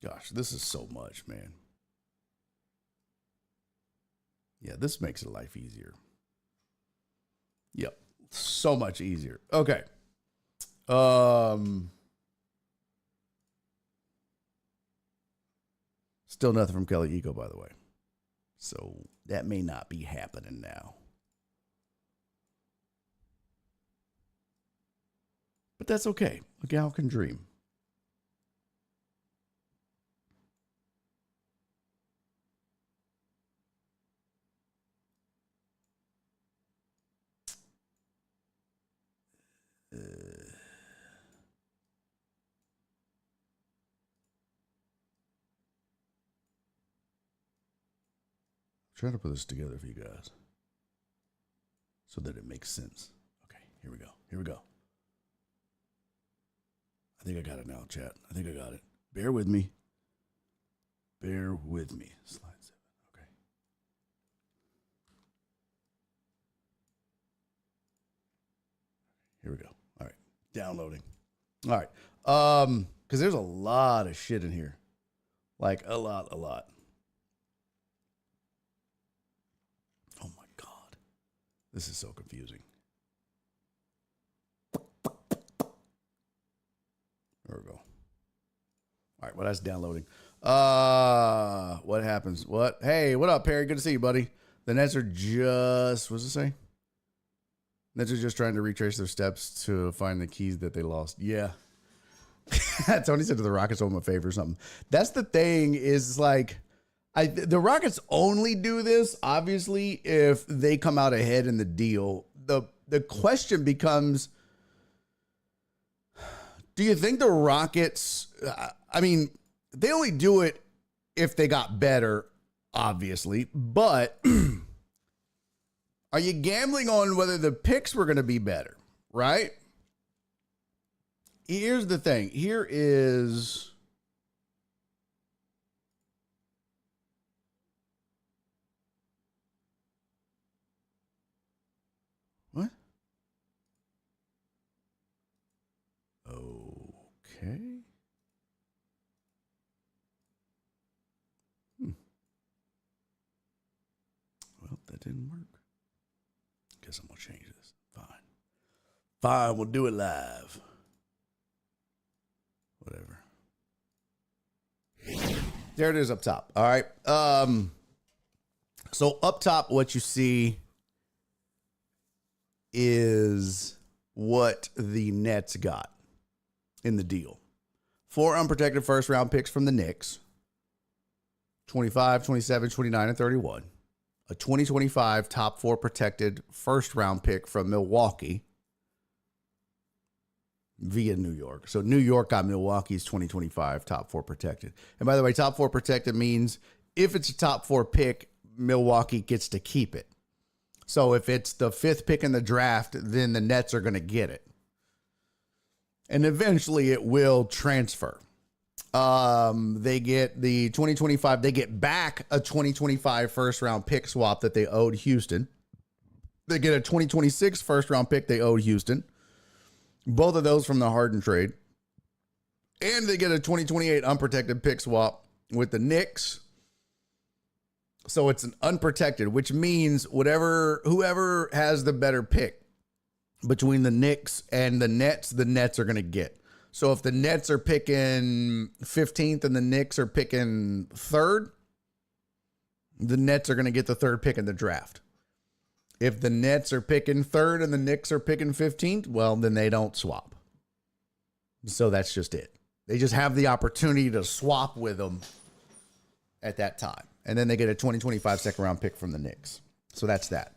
Gosh, this is so much, man. Yeah, this makes life easier. Yep, so much easier. Okay. Still nothing from Kelly Eco, by the way. So that may not be happening now. But that's okay. A gal can dream. Trying to put this together for you guys so that it makes sense. Okay, here we go. Here we go. I think I got it now, chat. I think I got it. Bear with me. Bear with me. Slide 7. Okay. Here we go. All right. Downloading. All right. Because there's a lot of shit in here. Like a lot. Oh my God. This is so confusing. There we go. All right, well, that's downloading. What happens? What? Hey, what up, Perry? Good to see you, buddy. The Nets are just, what's it say? Nets are just trying to retrace their steps to find the keys that they lost. Yeah. Tony said to the Rockets owe him a favor or something. That's the thing is like, the Rockets only do this, obviously, if they come out ahead in the deal. The question becomes, do you think the Rockets, I mean, they only do it if they got better, obviously, but are you gambling on whether the picks were going to be better, right? Here's the thing. Here is... What? Okay. Well, that didn't work. Guess I'm going to change this. Fine, we'll do it live. Whatever. There it is up top. All right. So up top, what you see is what the Nets got in the deal. 4 unprotected first round picks from the Knicks. 25, 27, 29, and 31. A 2025 top 4 protected first round pick from Milwaukee via New York. So New York got Milwaukee's 2025 top 4 protected. And by the way, top 4 protected means if it's a top 4 pick, Milwaukee gets to keep it. So if it's the 5th pick in the draft, then the Nets are going to get it. And eventually it will transfer. They get the 2025, they get back a 2025 first round pick swap that they owed Houston. They get a 2026 first round pick they owed Houston. Both of those from the Harden trade. And they get a 2028 unprotected pick swap with the Knicks. So it's an unprotected, which means whoever has the better pick between the Knicks and the Nets are going to get. So if the Nets are picking 15th and the Knicks are picking 3rd, the Nets are going to get the 3rd pick in the draft. If the Nets are picking 3rd and the Knicks are picking 15th, well, then they don't swap. So that's just it. They just have the opportunity to swap with them at that time. And then they get a 2025 second round pick from the Knicks. So that's that.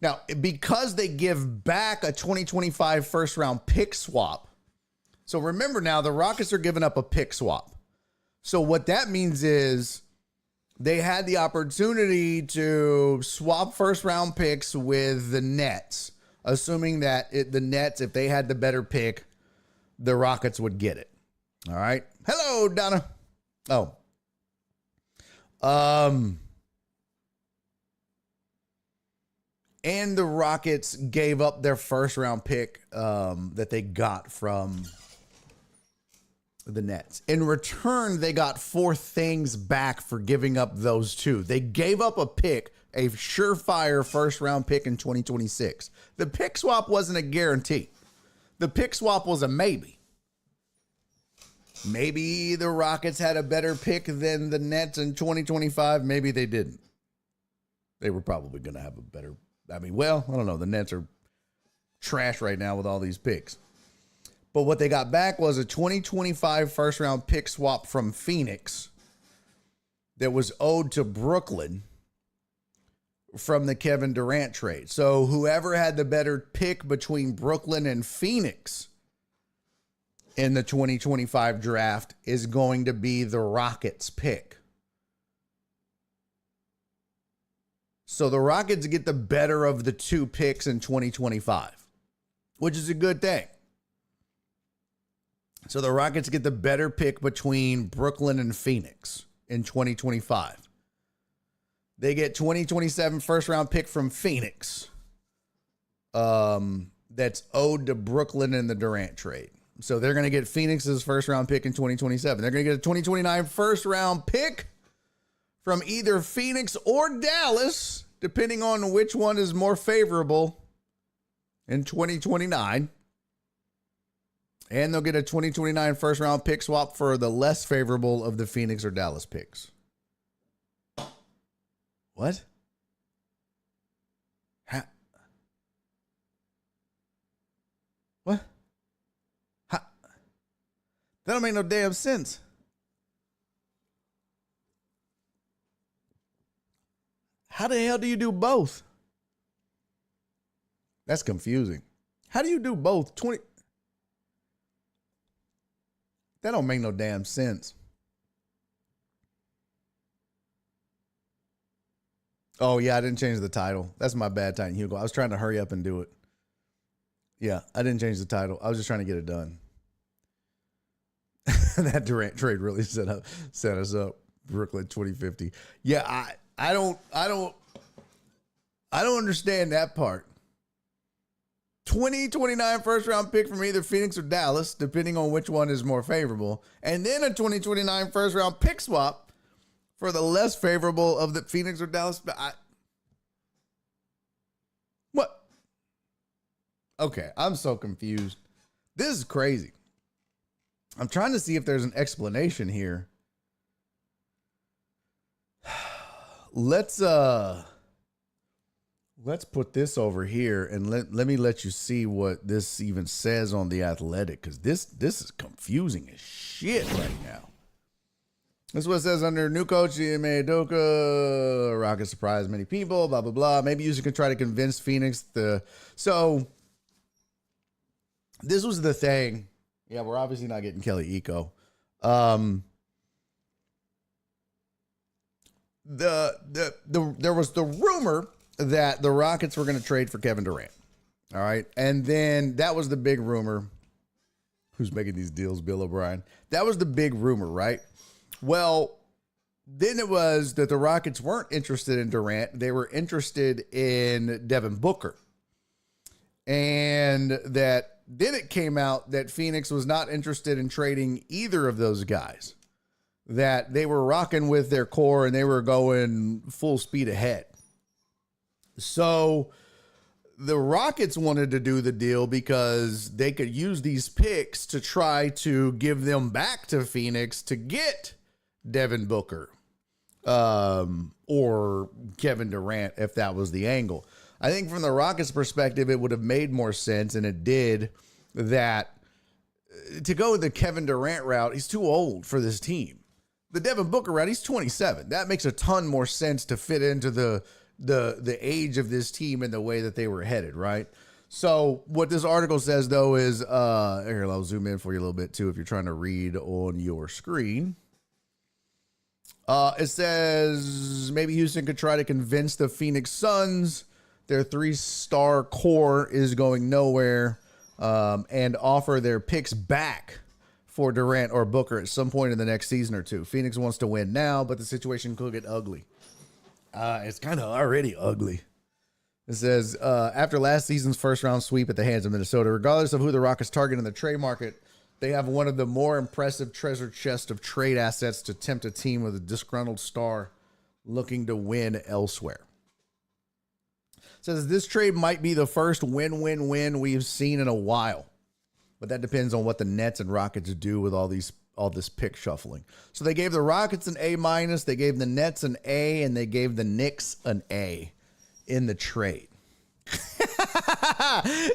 Now, because they give back a 2025 first round pick swap. So remember now, the Rockets are giving up a pick swap. So what that means is they had the opportunity to swap first round picks with the Nets, assuming that the Nets, if they had the better pick, the Rockets would get it. All right. Hello, Donna. Oh. And the Rockets gave up their first round pick that they got from the Nets. In return, they got 4 things back for giving up those 2. They gave up a pick, a surefire first round pick in 2026. The pick swap wasn't a guarantee. The pick swap was a maybe. Maybe the Rockets had a better pick than the Nets in 2025. Maybe they didn't. They were probably going to have a better, I don't know. The Nets are trash right now with all these picks. But what they got back was a 2025 first round pick swap from Phoenix that was owed to Brooklyn from the Kevin Durant trade. So whoever had the better pick between Brooklyn and Phoenix in the 2025 draft is going to be the Rockets pick. So the Rockets get the better of the 2 picks in 2025, which is a good thing. So the Rockets get the better pick between Brooklyn and Phoenix in 2025. They get 2027 first round pick from Phoenix that's owed to Brooklyn in the Durant trade. So they're going to get Phoenix's first round pick in 2027. They're going to get a 2029 first round pick from either Phoenix or Dallas, depending on which one is more favorable in 2029. And they'll get a 2029 first round pick swap for the less favorable of the Phoenix or Dallas picks. What? What? That don't make no damn sense. How the hell do you do both? That's confusing. How do you do both? That don't make no damn sense. Oh, yeah, I didn't change the title. That's my bad, Titan Hugo. I was trying to hurry up and do it. Yeah, I didn't change the title. I was just trying to get it done. That Durant trade really set us up. Brooklyn 2050. Yeah, I don't understand that part. 2029 first round pick from either Phoenix or Dallas, depending on which one is more favorable. And then a 2029 first round pick swap for the less favorable of the Phoenix or Dallas. What? Okay, I'm so confused. This is crazy. I'm trying to see if there's an explanation here. Let's put this over here and let me let you see what this even says on The Athletic, because this is confusing as shit right now. This is what it says under new coach Ime Udoka. Rockets surprised many people, blah, blah, blah. Maybe you can try to convince Phoenix So this was the thing. Yeah, we're obviously not getting Kelly Eco. There was the rumor that the Rockets were going to trade for Kevin Durant. All right. And then that was the big rumor. Who's making these deals? Bill O'Brien. That was the big rumor, right? Well, then it was that the Rockets weren't interested in Durant. They were interested in Devin Booker. And that then it came out that Phoenix was not interested in trading either of those guys. That they were rocking with their core and they were going full speed ahead. So the Rockets wanted to do the deal because they could use these picks to try to give them back to Phoenix to get Devin Booker or Kevin Durant, if that was the angle. I think from the Rockets' perspective, it would have made more sense, and it did, that to go the Kevin Durant route, he's too old for this team. The Devin Booker route, he's 27. That makes a ton more sense to fit into the age of this team and the way that they were headed, right? So what this article says, though, is here, I'll zoom in for you a little bit, too, if you're trying to read on your screen. It says maybe Houston could try to convince the Phoenix Suns their 3-star core is going nowhere, and offer their picks back for Durant or Booker at some point in the next season or two. Phoenix wants to win now, but the situation could get ugly. It's kind of already ugly. It says, after last season's first-round sweep at the hands of Minnesota, regardless of who the Rockets target in the trade market, they have one of the more impressive treasure chests of trade assets to tempt a team with a disgruntled star looking to win elsewhere. It says this trade might be the first win-win-win we've seen in a while, but that depends on what the Nets and Rockets do with all this pick shuffling. So they gave the Rockets an A-, they gave the Nets an A, and they gave the Knicks an A in the trade.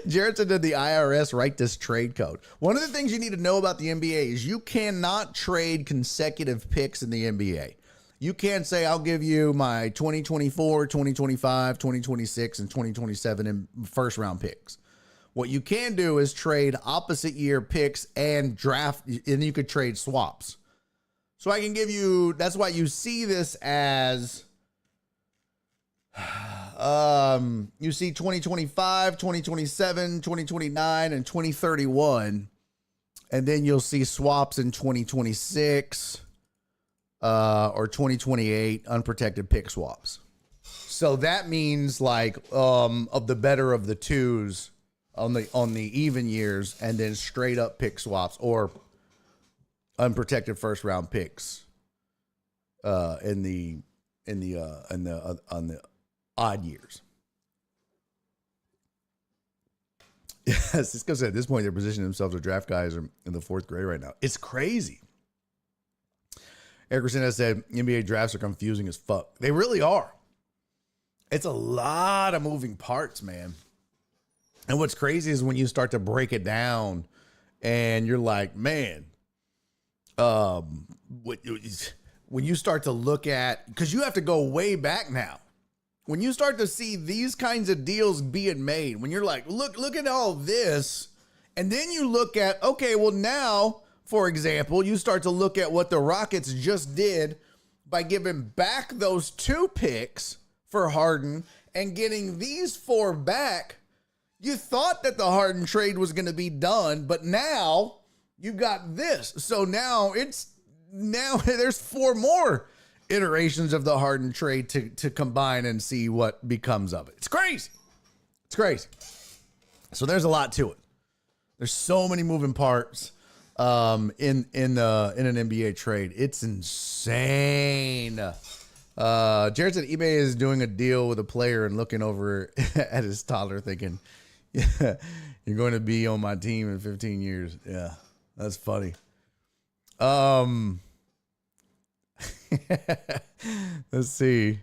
Jared said, did the IRS write this trade code? One of the things you need to know about the NBA is you cannot trade consecutive picks in the NBA. You can't say, I'll give you my 2024, 2025, 2026, and 2027 in first round picks. What you can do is trade opposite year picks and draft, and you could trade swaps. So I can give you, that's why you see this as, you see 2025, 2027, 2029, and 2031. And then you'll see swaps in 2026 or 2028, unprotected pick swaps. So that means like of the better of the twos on the even years, and then straight up pick swaps or unprotected first round picks on the odd years. Yes, it's because at this point they're positioning themselves to draft guys in the 4th grade right now. It's crazy. Erickson has said NBA drafts are confusing as fuck. They really are. It's a lot of moving parts, man. And what's crazy is when you start to break it down and you're like, man, when you start to look at, because you have to go way back now. When you start to see these kinds of deals being made, when you're like, look at all this, and then you look at, okay, well now, for example, you start to look at what the Rockets just did by giving back those 2 picks for Harden and getting these 4 back. You thought that the Harden trade was going to be done, but now you've got this. So now there's 4 more iterations of the Harden trade to combine and see what becomes of it. It's crazy. It's crazy. So there's a lot to it. There's so many moving parts in an NBA trade. It's insane. Jared said eBay is doing a deal with a player and looking over at his toddler thinking, yeah, you're going to be on my team in 15 years. Yeah, that's funny. Let's see.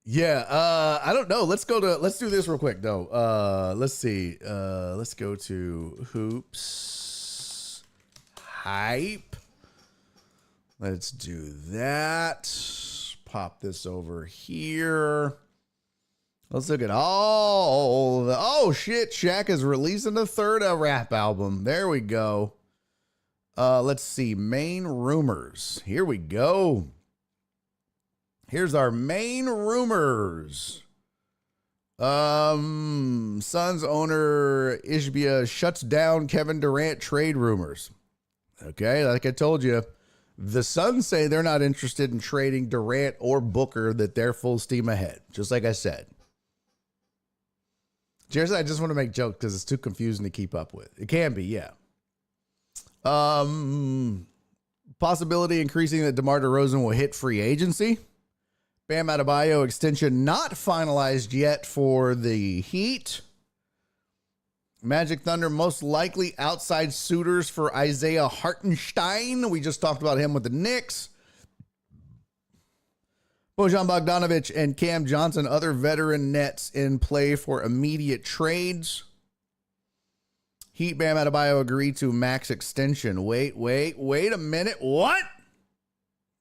Yeah, I don't know. Let's do this real quick though. Let's see. Let's go to Hoops Hype. Let's do that. Pop this over here. Let's look at oh shit. Shaq is releasing the 3rd rap album. There we go. Let's see. Main rumors. Here we go. Here's our main rumors. Suns owner Ishbia shuts down Kevin Durant trade rumors. Okay, like I told you, the Suns say they're not interested in trading Durant or Booker, that they're full steam ahead, just like I said. Jared said, I just want to make jokes because it's too confusing to keep up with. It can be, yeah. Possibility increasing that DeMar DeRozan will hit free agency. Bam Adebayo extension not finalized yet for the Heat. Magic Thunder most likely outside suitors for Isaiah Hartenstein. We just talked about him with the Knicks. Bojan Bogdanovic and Cam Johnson, other veteran Nets in play for immediate trades. Heat Bam Adebayo agreed to max extension. Wait a minute. What?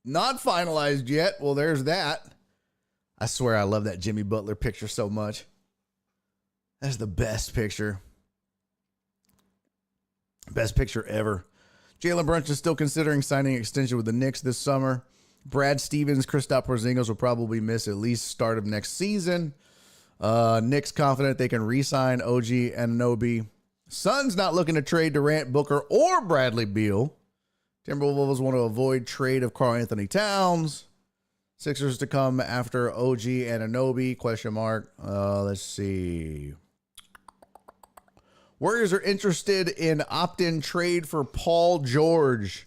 Not finalized yet. Well, there's that. I swear I love that Jimmy Butler picture so much. That's the best picture. Best picture ever. Jalen Brunson is still considering signing an extension with the Knicks this summer. Brad Stevens, Kristaps Porzingis will probably miss at least start of next season. Knicks confident they can re-sign OG Anunoby. Suns not looking to trade Durant, Booker, or Bradley Beal. Timberwolves want to avoid trade of Karl Anthony Towns. Sixers to come after OG Anunoby, question mark. Let's see. Warriors are interested in opt-in trade for Paul George.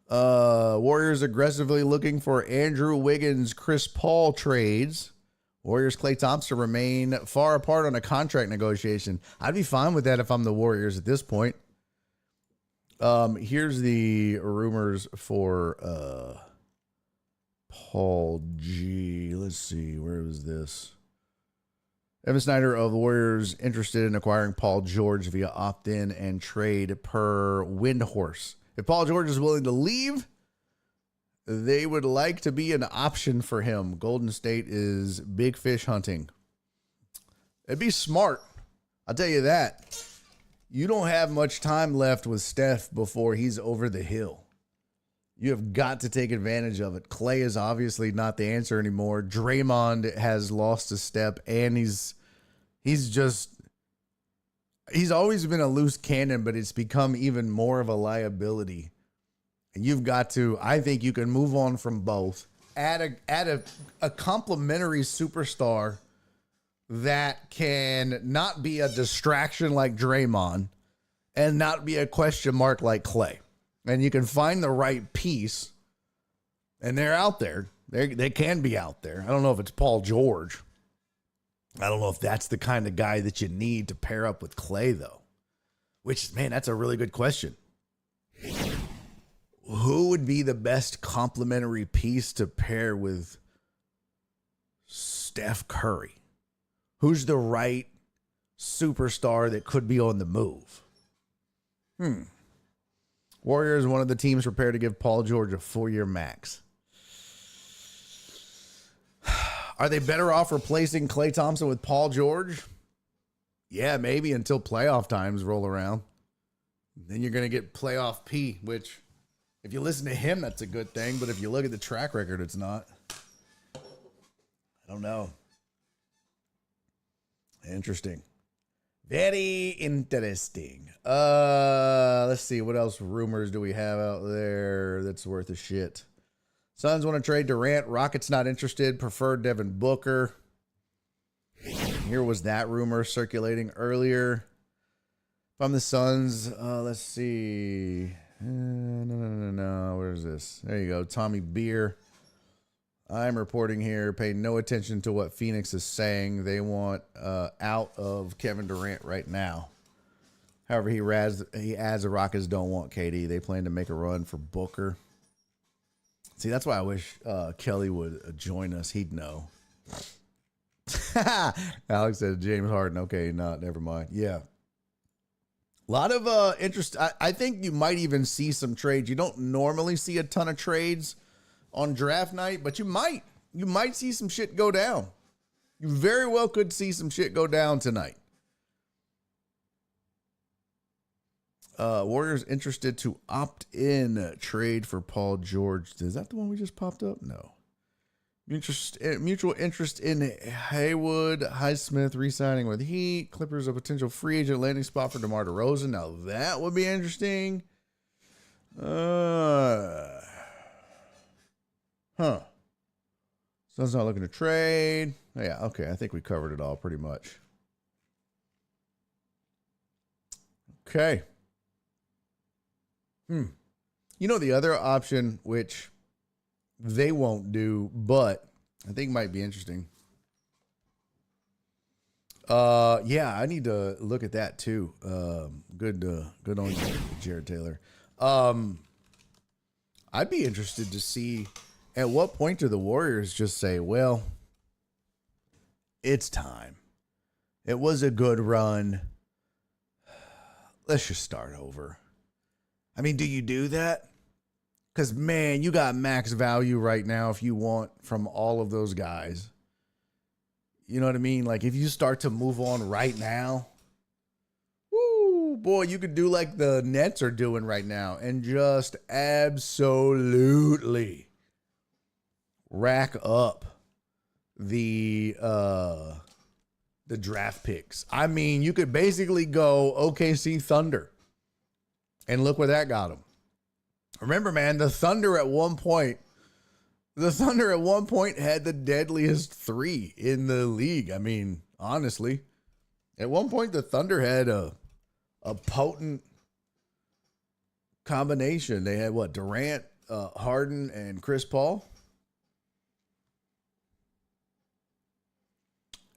Warriors aggressively looking for Andrew Wiggins, Chris Paul trades. Warriors Klay Thompson remain far apart on a contract negotiation. I'd be fine with that if I'm the Warriors at this point. Here's the rumors for Paul G. Let's see, where was this? Evan Snyder of the Warriors interested in acquiring Paul George via opt-in and trade per Windhorse. If Paul George is willing to leave, they would like to be an option for him. Golden State is big fish hunting. It'd be smart. I'll tell you that. You don't have much time left with Steph before he's over the hill. You have got to take advantage of it. Clay is obviously not the answer anymore. Draymond has lost a step, and he's always been a loose cannon, but it's become even more of a liability. And you've got to, I think you can move on from both. Add a complementary superstar that can not be a distraction like Draymond and not be a question mark like Clay. And you can find the right piece, and they're out there. They can be out there. I don't know if it's Paul George. I don't know if that's the kind of guy that you need to pair up with Clay, though. Which, man, that's a really good question. Who would be the best complementary piece to pair with Steph Curry? Who's the right superstar that could be on the move? Warriors, one of the teams prepared to give Paul George a 4-year max. Are they better off replacing Klay Thompson with Paul George? Yeah, maybe until playoff times roll around. Then you're going to get playoff P, which if you listen to him, that's a good thing. But if you look at the track record, it's not. I don't know. Interesting. Very interesting. Let's see. What else rumors do we have out there that's worth a shit? Suns want to trade Durant. Rockets not interested. Prefer Devin Booker. Here was that rumor circulating earlier. From the Suns, let's see. No. Where's this? There you go. Tommy Beer. I'm reporting here, pay no attention to what Phoenix is saying. They want out of Kevin Durant right now. However, he adds the Rockets don't want KD. They plan to make a run for Booker. See, that's why I wish Kelly would join us. He'd know. Alex said James Harden. Okay, never mind. Yeah. A lot of interest. I think you might even see some trades. You don't normally see a ton of trades on draft night, but you might see some shit go down. You very well could see some shit go down tonight. Warriors interested to opt in trade for Paul George. Is that the one we just popped up? No. Mutual interest in Haywood, Highsmith re-signing with Heat. Clippers a potential free agent landing spot for DeMar DeRozan. Now that would be interesting. Suns not looking to trade. Oh, yeah, okay. I think we covered it all pretty much. Okay. You know, the other option, which they won't do, but I think might be interesting. Yeah, I need to look at that too. Good on you, Jared Taylor. I'd be interested to see at what point do the Warriors just say, well, it's time. It was a good run. Let's just start over. I mean, do you do that? Because, man, you got max value right now if you want from all of those guys. You know what I mean? Like, if you start to move on right now, woo, boy, you could do like the Nets are doing right now and just absolutely rack up the draft picks. I mean, you could basically go OKC Thunder, and look where that got them. Remember, man, the Thunder at one point had the deadliest three in the league. I mean, honestly, at one point the Thunder had a potent combination. They had what? Durant, Harden, and Chris Paul.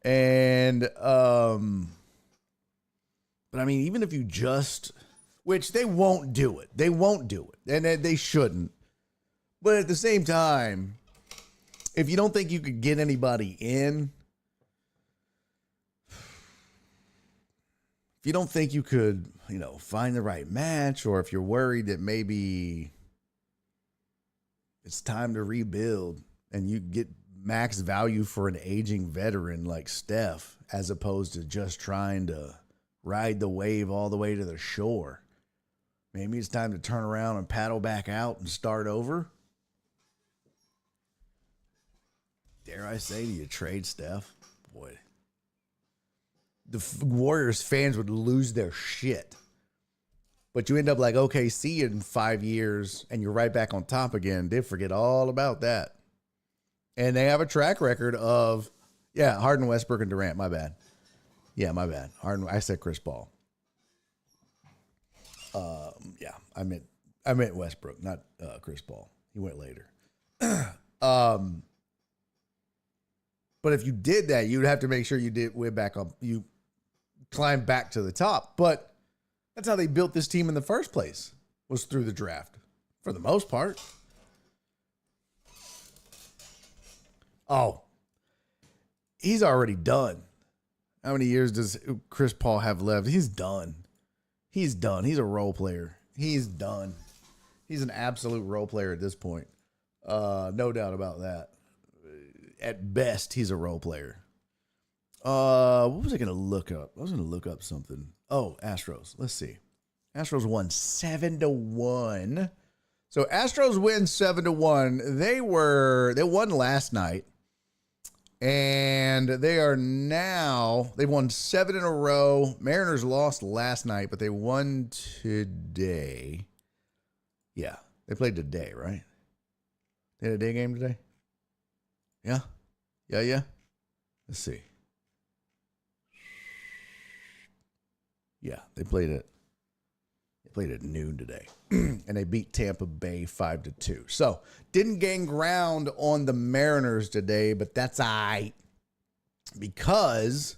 And, but I mean, even if you just, which they won't do it. They won't do it. And they shouldn't. But at the same time, if you don't think you could get anybody in, if you don't think you could, find the right match, or if you're worried that maybe it's time to rebuild and you get max value for an aging veteran like Steph, as opposed to just trying to ride the wave all the way to the shore. Maybe it's time to turn around and paddle back out and start over. Dare I say, do you trade Steph? Boy, the Warriors fans would lose their shit. But you end up like OKC in 5 years and you're right back on top again. They forget all about that. And they have a track record of, Harden, Westbrook, and Durant. My bad. Yeah, my bad. Harden. I said Chris Paul. I meant Westbrook, not Chris Paul. He went later. But if you did that, you'd have to make sure you did way back up. You climb back to the top. But that's how they built this team in the first place, was through the draft, for the most part. Oh, he's already done. How many years does Chris Paul have left? He's done. He's done. He's a role player. He's done. He's an absolute role player at this point. No doubt about that. At best, he's a role player. What was I going to look up? I was going to look up something. Oh, Astros. Let's see. Astros won 7-1. So Astros win 7-1. They won last night. And they've won 7 in a row. Mariners lost last night, but they won today. Yeah, they played today, right? They had a day game today? Yeah. Let's see. Yeah, they played at noon today. And they beat Tampa Bay 5-2. So, didn't gain ground on the Mariners today, but that's all right. Because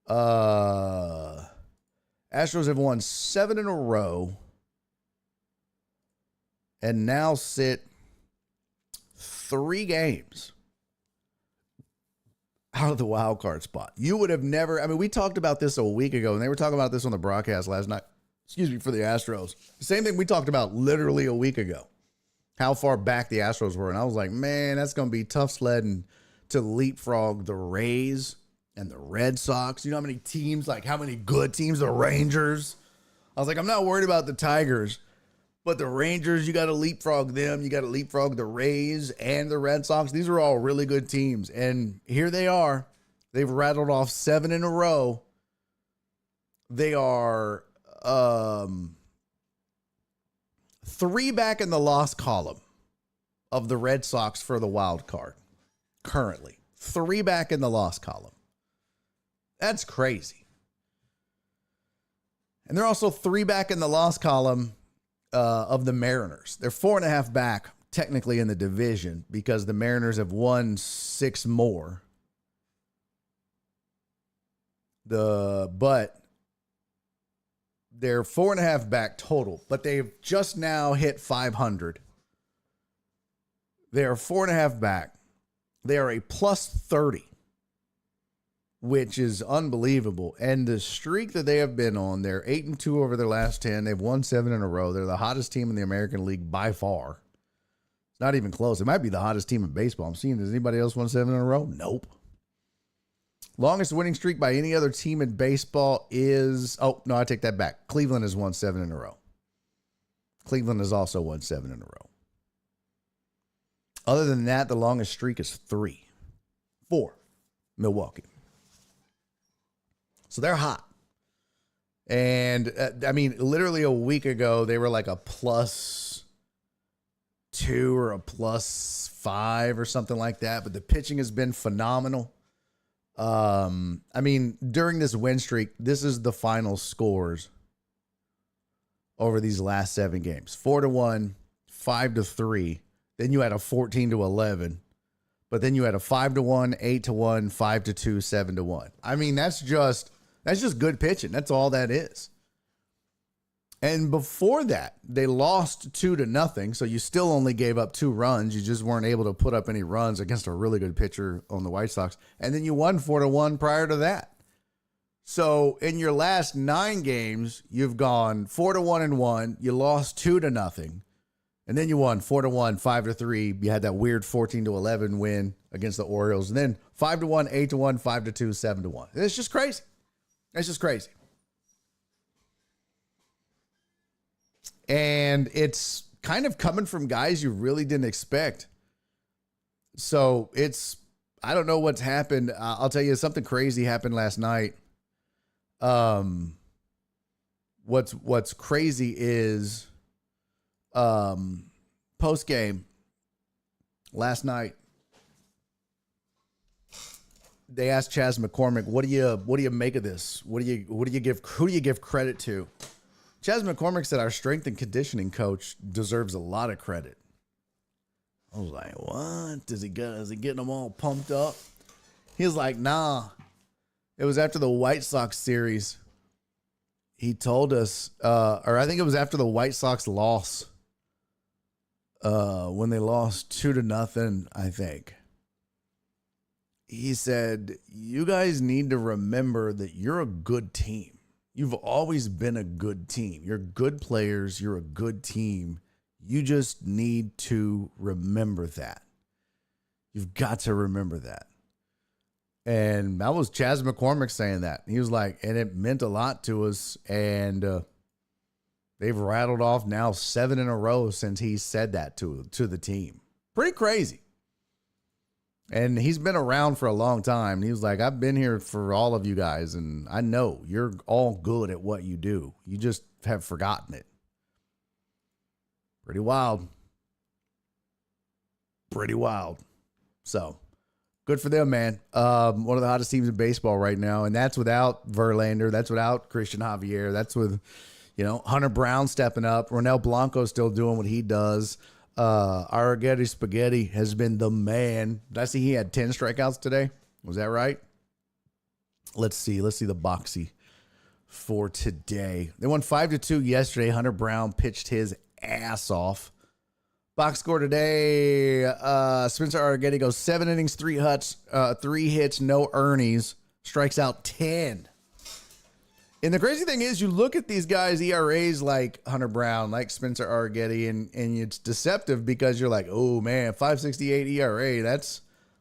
Astros have won 7 in a row and now sit 3 games out of the wild card spot. You would have never, we talked about this a week ago, and they were talking about this on the broadcast last night. For the Astros. The same thing we talked about literally a week ago. How far back the Astros were. And I was like, man, that's going to be tough sledding to leapfrog the Rays and the Red Sox. You know how many teams, how many good teams, the Rangers. I was like, I'm not worried about the Tigers. But the Rangers, you got to leapfrog them. You got to leapfrog the Rays and the Red Sox. These are all really good teams. And here they are. They've rattled off 7 in a row. They are 3 back in the loss column of the Red Sox for the wild card. Currently. 3 back in the loss column. That's crazy. And they're also 3 back in the loss column of the Mariners. They're 4.5 back technically in the division because the Mariners have won 6 more. But they're 4.5 back total, but they've just now hit 500. They are 4.5 back. They are a plus 30, which is unbelievable. And the streak that they have been on, they're 8-2 over their last 10. They've won 7 in a row. They're the hottest team in the American League by far. It's not even close. It might be the hottest team in baseball. I'm seeing, does anybody else won 7 in a row? Nope. Longest winning streak by any other team in baseball is, oh, no, I take that back. Cleveland has won 7 in a row. Cleveland has also won 7 in a row. Other than that, the longest streak is 3. 4, Milwaukee. So they're hot. And, literally a week ago, they were like a +2 or a +5 or something like that. But the pitching has been phenomenal. During this win streak, this is the final scores over these last 7 games. 4-1, 5-3. Then you had a 14-11. But then you had a 5-1, 8-1, 5-2, 7-1. That's just good pitching. That's all that is. And before that, they lost 2-0. So you still only gave up 2 runs. You just weren't able to put up any runs against a really good pitcher on the White Sox. And then you won 4-1 prior to that. So in your last 9 games, you've gone 4-1-1. You lost 2-0. And then you won 4-1, 5-3. You had that weird 14-11 win against the Orioles. And then 5-1, 8-1, 5-2, 7-1. It's just crazy. It's just crazy. And it's kind of coming from guys you really didn't expect. So I don't know what's happened. I'll tell you, something crazy happened last night. What's crazy is post game last night, they asked Chas McCormick, "What do you make of this? Who do you give credit to?" Chas McCormick said, "Our strength and conditioning coach deserves a lot of credit." I was like, "What? Is he getting them all pumped up?" He was like, "Nah." It was after the White Sox series. He told us, or I think it was after the White Sox loss, when they lost 2-0, I think. He said, "You guys need to remember that you're a good team. You've always been a good team. You're good players. You're a good team. You just need to remember that. You've got to remember that." And that was Chas McCormick saying that. He was like, and it meant a lot to us. And they've rattled off now 7 in a row since he said that to the team. Pretty crazy. And he's been around for a long time. He was like, "I've been here for all of you guys, and I know you're all good at what you do. You just have forgotten it." Pretty wild. Pretty wild. So, good for them, man. One of the hottest teams in baseball right now, and that's without Verlander. That's without Christian Javier. That's with, Hunter Brown stepping up. Ronel Blanco still doing what he does. Arrighetti Spaghetti has been the man. Did I see he had 10 strikeouts today? Was that right? Let's see the boxy for today. They won 5-2 yesterday. Hunter Brown pitched his ass off. Box score today, Spencer Arrighetti goes 7 innings, 3 hits, no earnings, strikes out 10. And the crazy thing is, you look at these guys' ERAs like Hunter Brown, like Spencer Arrighetti, and it's deceptive because you're like, oh man, 5.68 ERA,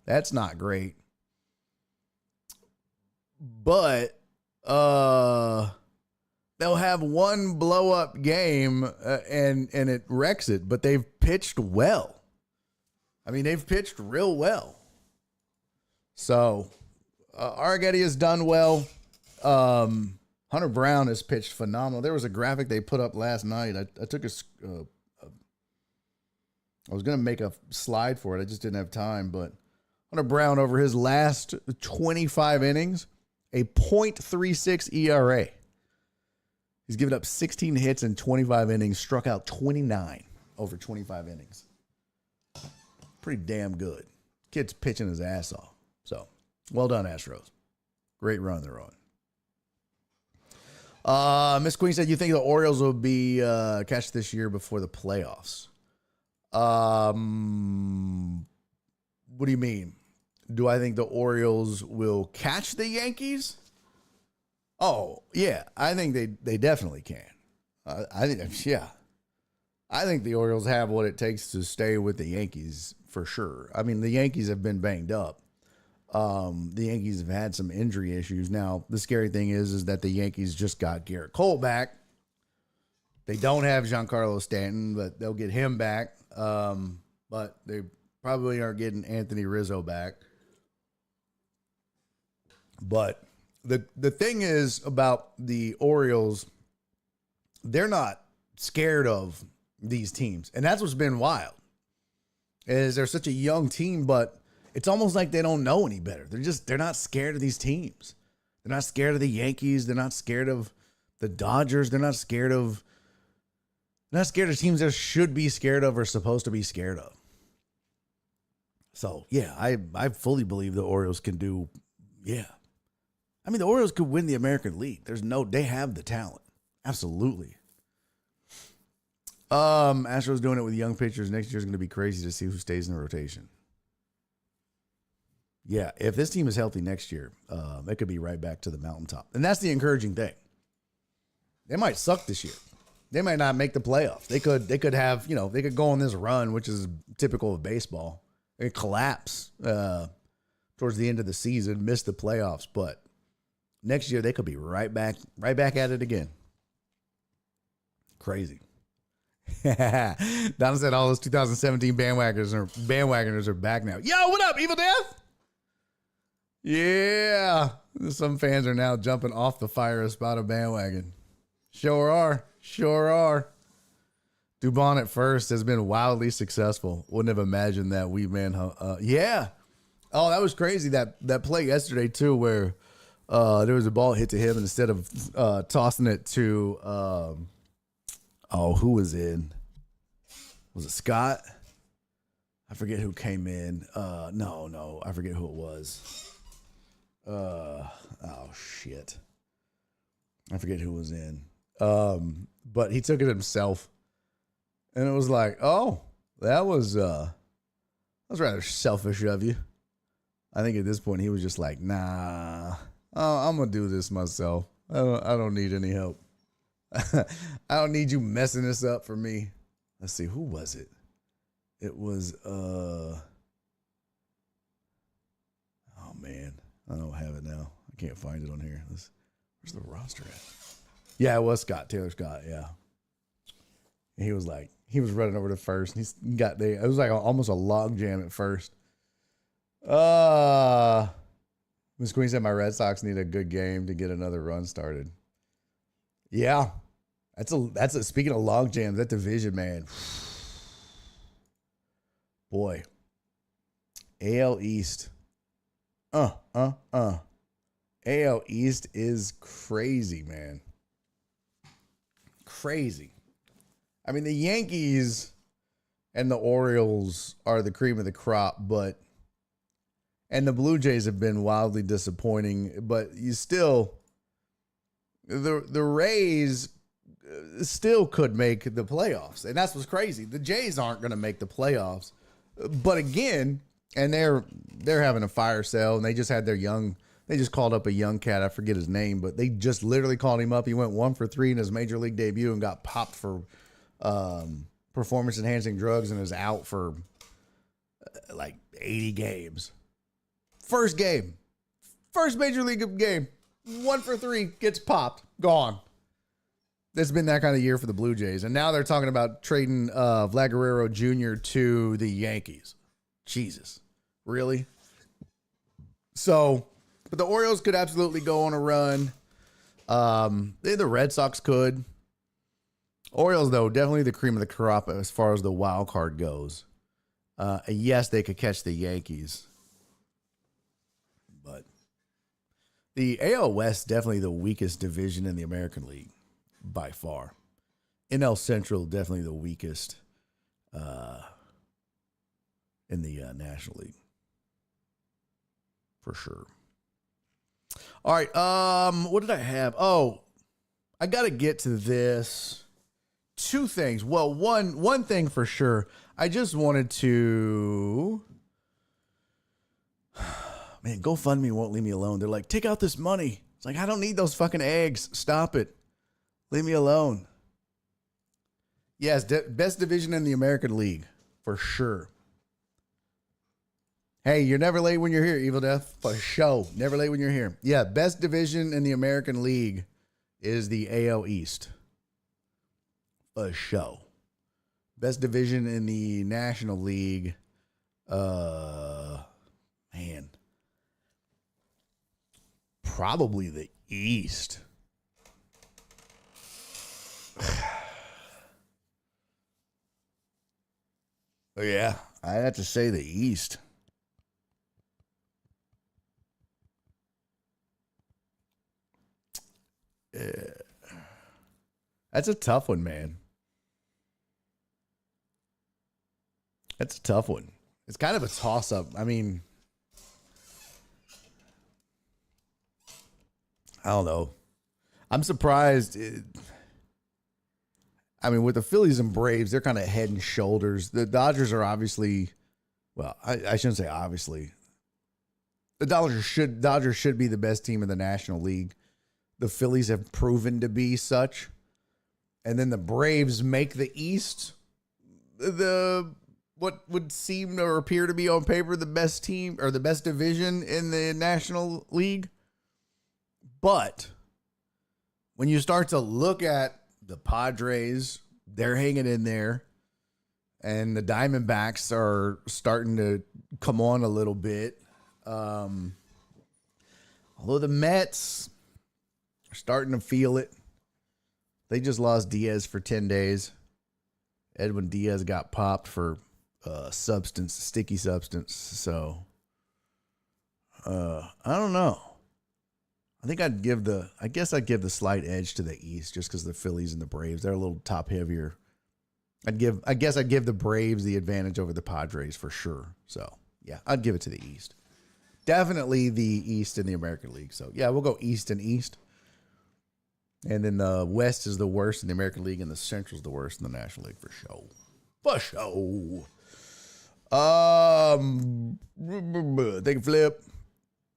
that's not great. But they'll have one blow up game and it wrecks it. But they've pitched well. They've pitched real well. So Arrighetti has done well. Hunter Brown has pitched phenomenal. There was a graphic they put up last night. I took I was going to make a slide for it. I just didn't have time. But Hunter Brown, over his last 25 innings, a .36 ERA. He's given up 16 hits in 25 innings, struck out 29 over 25 innings. Pretty damn good. Kid's pitching his ass off. So, well done, Astros. Great run they're on. Miss Queen said, "You think the Orioles will be catch this year before the playoffs?" What do you mean? Do I think the Orioles will catch the Yankees? Oh, yeah. I think they definitely can. I think the Orioles have what it takes to stay with the Yankees for sure. The Yankees have been banged up. The Yankees have had some injury issues. Now, the scary thing is that the Yankees just got Garrett Cole back. They don't have Giancarlo Stanton, but they'll get him back. But they probably aren't getting Anthony Rizzo back. But the thing is about the Orioles, they're not scared of these teams. And that's what's been wild. Is they're such a young team, but it's almost like they don't know any better. They're not scared of these teams. They're not scared of the Yankees. They're not scared of the Dodgers. They're not scared of teams they should be scared of or supposed to be scared of. So, yeah, I fully believe the Orioles can do, yeah. I mean, the Orioles could win the American League. They have the talent. Absolutely. Astros doing it with young pitchers. Next year is going to be crazy to see who stays in the rotation. Yeah, if this team is healthy next year, it could be right back to the mountaintop. And that's the encouraging thing. They might suck this year. They might not make the playoffs. They could have, they could go on this run, which is typical of baseball. They collapse towards the end of the season, miss the playoffs, but next year they could be right back at it again. Crazy. Don said all those 2017 bandwagoners are back now. Yo, what up, Evil Death? Yeah. Some fans are now jumping off the fire Espada bandwagon. Sure are. Dubon at first has been wildly successful. Wouldn't have imagined that yeah. Oh, that was crazy. That play yesterday too, where there was a ball hit to him, and instead of tossing it to who was in? Was it Scott? I forget who came in. No, I forget who it was. Shit. I forget who was in. But he took it himself. And it was like, that was rather selfish of you. I think at this point he was just like, nah, I'm gonna do this myself. I don't need any help. I don't need you messing this up for me. Let's see, who was it? It was oh man, I don't have it now. I can't find it on here. Where's the roster at? Yeah, it was Scott, Taylor Scott, yeah. And he was running over to first. And he got there. It was like almost a log jam at first. Miss Queen said my Red Sox need a good game to get another run started. Yeah. That's a speaking of log jams, that division, man. Boy. AL East. AL East is crazy, man. Crazy. I mean, the Yankees and the Orioles are the cream of the crop, and the Blue Jays have been wildly disappointing, but you still, the Rays still could make the playoffs. And that's what's crazy. The Jays aren't going to make the playoffs, but again, and they're having a fire sale, and they just called up a young cat. I forget his name, but they just literally called him up. He went 1 for 3 in his major league debut and got popped for performance enhancing drugs and is out for like 80 games. First major league game, 1 for 3, gets popped, gone. It's been that kind of year for the Blue Jays. And now they're talking about trading Vlad Guerrero Jr. to the Yankees. Jesus. Really? So, but the Orioles could absolutely go on a run. The Red Sox could. Orioles, though, definitely the cream of the crop as far as the wild card goes. Yes, they could catch the Yankees. But the AL West, definitely the weakest division in the American League by far. NL Central, definitely the weakest in the National League. For sure. All right. What did I have? Oh, I got to get to this. 2 things. Well, one thing for sure. I just wanted to, man, GoFundMe won't leave me alone. They're like, take out this money. It's like, I don't need those fucking eggs. Stop it. Leave me alone. Yes, best division in the American League for sure. Hey, you're never late when you're here, Evil Death. For sure. Never late when you're here. Yeah, best division in the American League is the AL East. For sure. Best division in the National League, man, probably the East. Oh, yeah, I have to say the East. That's a tough one, man. That's a tough one. It's kind of a toss-up. I mean, I don't know. I'm surprised. I mean, with the Phillies and Braves, they're kind of head and shoulders. The Dodgers are obviously, well, I shouldn't say obviously. The Dodgers should be the best team in the National League. The Phillies have proven to be such. And then the Braves make the East what would seem or appear to be on paper the best team or the best division in the National League. But when you start to look at the Padres, they're hanging in there, and the Diamondbacks are starting to come on a little bit. Although the Mets are starting to feel it. They just lost Diaz for 10 days. Edwin Diaz got popped for sticky substance. So, I don't know. I guess I'd give the slight edge to the East just because the Phillies and the Braves, they're a little top heavier. I'd give the Braves the advantage over the Padres for sure. So yeah, I'd give it to the East. Definitely the East in the American League. So yeah, we'll go East and East. And then the West is the worst in the American League, and the Central is the worst in the National League for sure. For sure. Take a flip.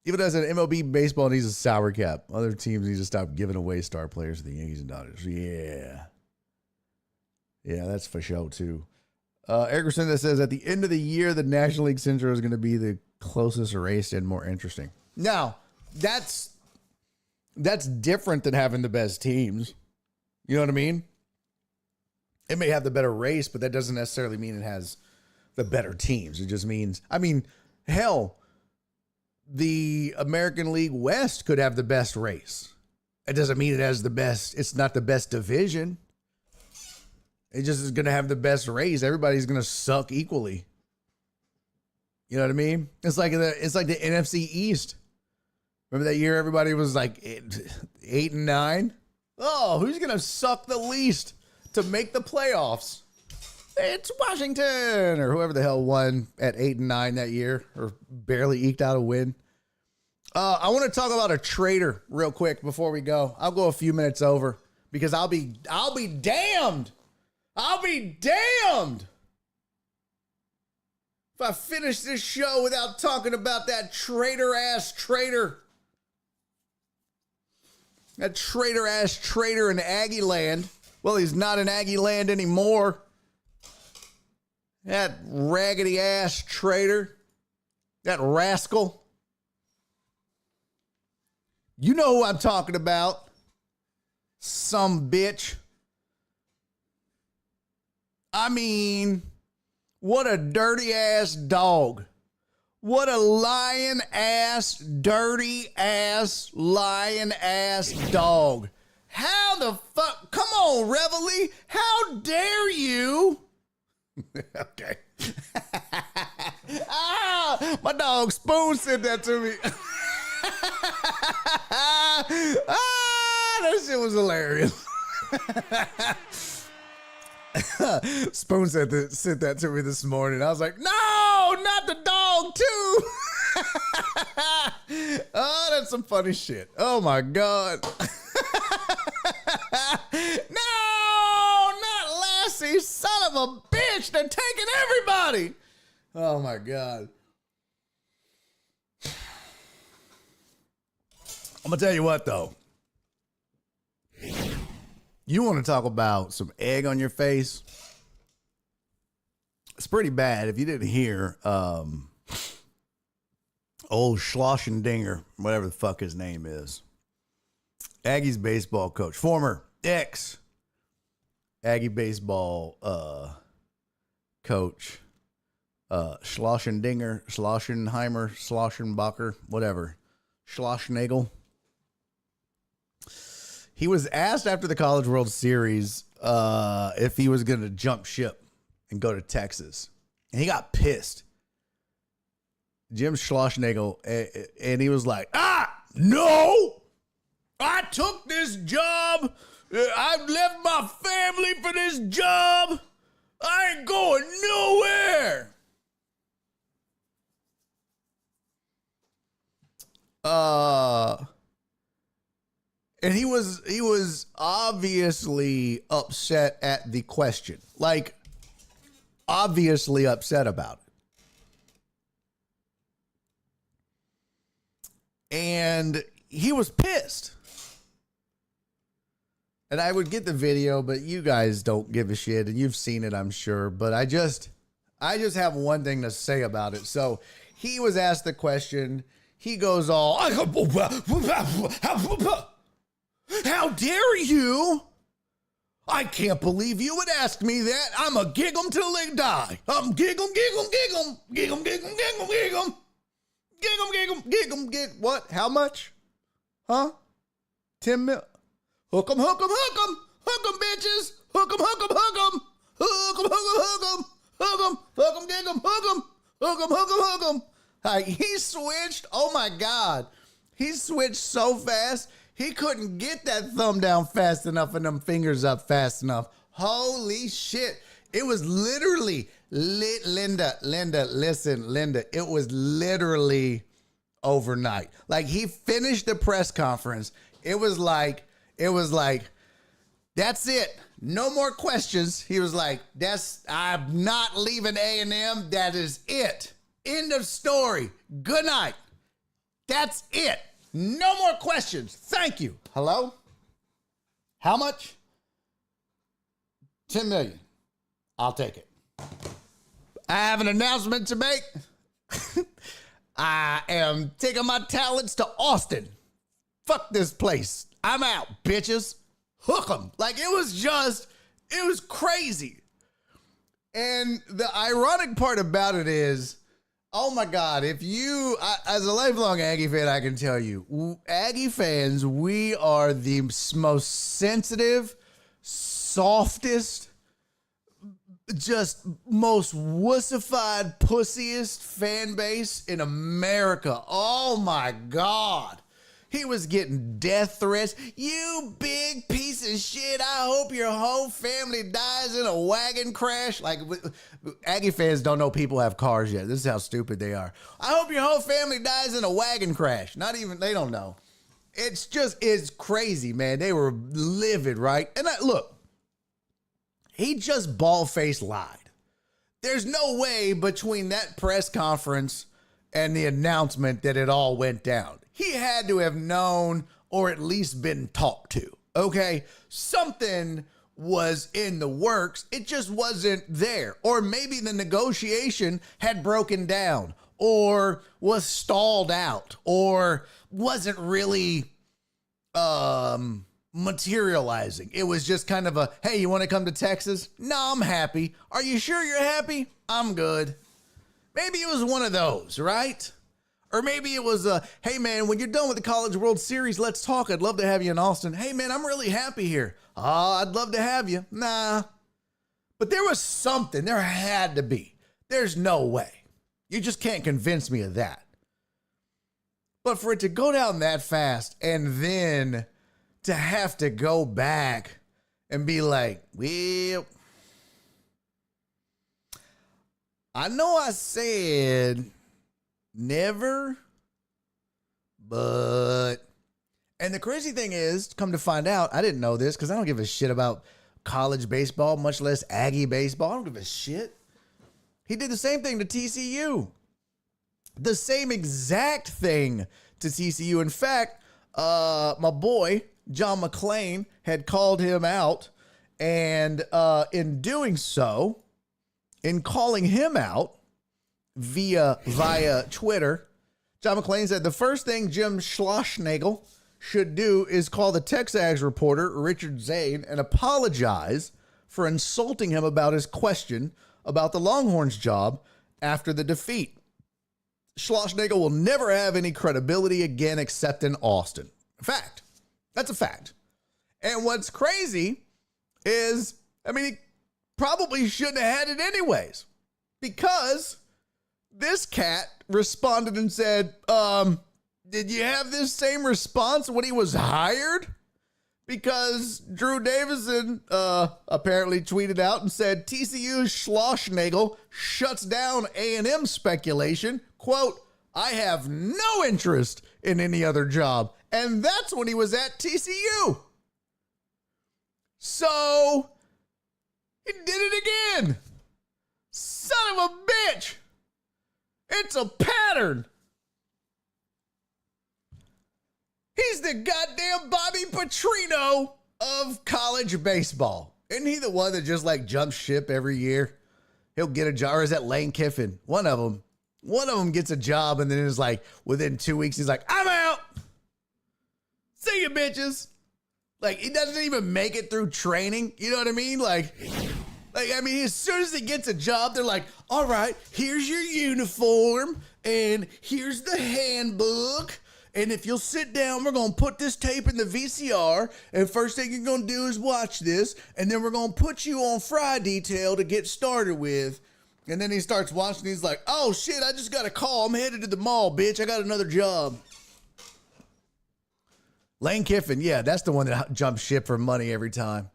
Even as an MLB baseball needs a sour cap. Other teams need to stop giving away star players to the Yankees and Dodgers. Yeah. Yeah, that's for sure, too. Eric Resenda says, at the end of the year, the National League Central is going to be the closest race and more interesting. Now, that's different than having the best teams. You know what I mean? It may have the better race, but that doesn't necessarily mean it has the better teams. It just means, I mean, hell, the American League West could have the best race. It doesn't mean it has the best. It's not the best division. It just is going to have the best race. Everybody's going to suck equally. You know what I mean? It's like the NFC East. Remember that year everybody was like 8 and 9? Oh, who's going to suck the least to make the playoffs? It's Washington or whoever the hell won at 8 and 9 that year or barely eked out a win. I want to talk about a traitor real quick before we go. I'll go a few minutes over because I'll be damned. I'll be damned if I finish this show without talking about that traitor-ass traitor. That traitor-ass traitor in Aggieland. Well, he's not in Aggieland anymore. That raggedy-ass traitor. That rascal. You know who I'm talking about. Some bitch. I mean, what a dirty-ass dog. What a lying-ass, dirty-ass, lying-ass dog. How the fuck? Come on, Reveille. How dare you? Okay. My dog Spoon said that to me. That shit was hilarious. Spoon said that to me this morning. I was like, no, not the dog too. Oh, that's some funny shit. Oh my God. No, not Lassie, son of a bitch. They're taking everybody. Oh my God. I'm gonna tell you what though. You want to talk about some egg on your face? It's pretty bad. If you didn't hear, Old Schlossendinger, whatever the fuck his name is. Aggie's baseball coach, former ex Aggie baseball coach, Schlossendinger, Schlossenheimer, Schlossenbacher, whatever, Schlossnagel. He was asked after the College World Series if he was going to jump ship and go to Texas, and he got pissed. Jim Schlossnagel, and he was like, no, I took this job. I've left my family for this job. I ain't going nowhere. And he was obviously upset at the question. Like, obviously upset about it. And he was pissed. And I would get the video, but you guys don't give a shit, and you've seen it, I'm sure. But I just have one thing to say about it. So he was asked the question. He goes all, how dare you? I can't believe you would ask me that. I'm a gig 'em till they die. I'm gig 'em, gig 'em, gig 'em, gig 'em, gig 'em, gig 'em, gig 'em. Gig 'em, gig 'em, gig 'em, gig. What? How much? Huh? 10 mil. Hook 'em, hook 'em, hook 'em. Hook 'em, bitches. Hook 'em, hook 'em, hook 'em. Hook 'em, hook 'em, hook 'em. Hook 'em, hook 'em, gig 'em, hook 'em. Hook 'em, hook 'em, hook 'em. He switched. Oh my God. He switched so fast. He couldn't get that thumb down fast enough and them fingers up fast enough. Holy shit. It was literally, Linda, listen, Linda. It was literally overnight. Like, he finished the press conference. It was like, that's it. No more questions. He was like, I'm not leaving A&M. That is it. End of story. Good night. That's it. No more questions. Thank you. Hello? How much? 10 million. I'll take it. I have an announcement to make. I am taking my talents to Austin. Fuck this place. I'm out, bitches. Hook 'em. Like, it was crazy. And the ironic part about it is, oh my God, if you, as a lifelong Aggie fan, I can tell you, Aggie fans, we are the most sensitive, softest, just most wussified, pussiest fan base in America. Oh my God. He was getting death threats. You big piece of shit. I hope your whole family dies in a wagon crash. Like, Aggie fans don't know people have cars yet. This is how stupid they are. I hope your whole family dies in a wagon crash. They don't know. It's crazy, man. They were livid, right? And look, he just bald-faced lied. There's no way between that press conference and the announcement that it all went down. He had to have known or at least been talked to, okay? Something was in the works. It just wasn't there. Or maybe the negotiation had broken down or was stalled out or wasn't really materializing. It was just kind of a, hey, you want to come to Texas? No, I'm happy. Are you sure you're happy? I'm good. Maybe it was one of those, right? Or maybe it was hey man, when you're done with the College World Series, let's talk. I'd love to have you in Austin. Hey man, I'm really happy here. I'd love to have you. Nah. But there was something. There had to be. There's no way. You just can't convince me of that. But for it to go down that fast and then to have to go back and be like, well, I know I said never, but, and the crazy thing is, come to find out, I didn't know this because I don't give a shit about college baseball, much less Aggie baseball. I don't give a shit. He did the same thing to TCU. The same exact thing to TCU. In fact, my boy, John McClain, had called him out, and in doing so, in calling him out via Twitter, John McClain said the first thing Jim Schlossnagle should do is call the Texags reporter, Richard Zane, and apologize for insulting him about his question about the Longhorns job after the defeat. Schlossnagle will never have any credibility again except in Austin. Fact. That's a fact. And what's crazy is, he probably shouldn't have had it anyways, because this cat responded and said, did you have this same response when he was hired? Because Drew Davison apparently tweeted out and said TCU's Schlossnagle shuts down A&M speculation. Quote, I have no interest in any other job. And that's when he was at TCU. So he did it again. Son of a bitch. It's a pattern. He's the goddamn Bobby Petrino of college baseball. Isn't he the one that just jumps ship every year? He'll get a job. Or is that Lane Kiffin? One of them gets a job, and then it's within 2 weeks, he's like, I'm out. See you, bitches. He doesn't even make it through training. You know what I mean? As soon as he gets a job, they're like, all right, here's your uniform, and here's the handbook. And if you'll sit down, we're going to put this tape in the VCR. And first thing you're going to do is watch this. And then we're going to put you on fry detail to get started with. And then he starts watching. He's like, oh, shit, I just got a call. I'm headed to the mall, bitch. I got another job. Lane Kiffin, yeah, that's the one that jumps ship for money every time.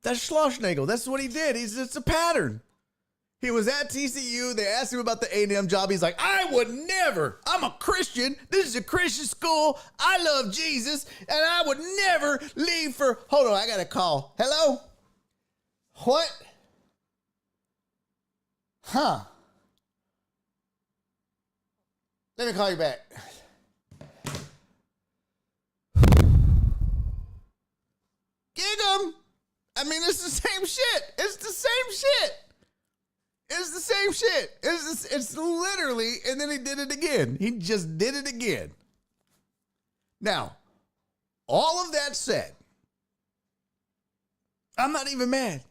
That's Schlossnagle. That's what he did. It's a pattern. He was at TCU. They asked him about the A&M job. He's like, I would never. I'm a Christian. This is a Christian school. I love Jesus. And I would never leave for... Hold on, I got a call. Hello? What? Huh. Let me call you back. Gig 'em. It's the same shit. It's the same shit. It's the same shit. It's literally, and then he did it again. He just did it again. Now, all of that said, I'm not even mad.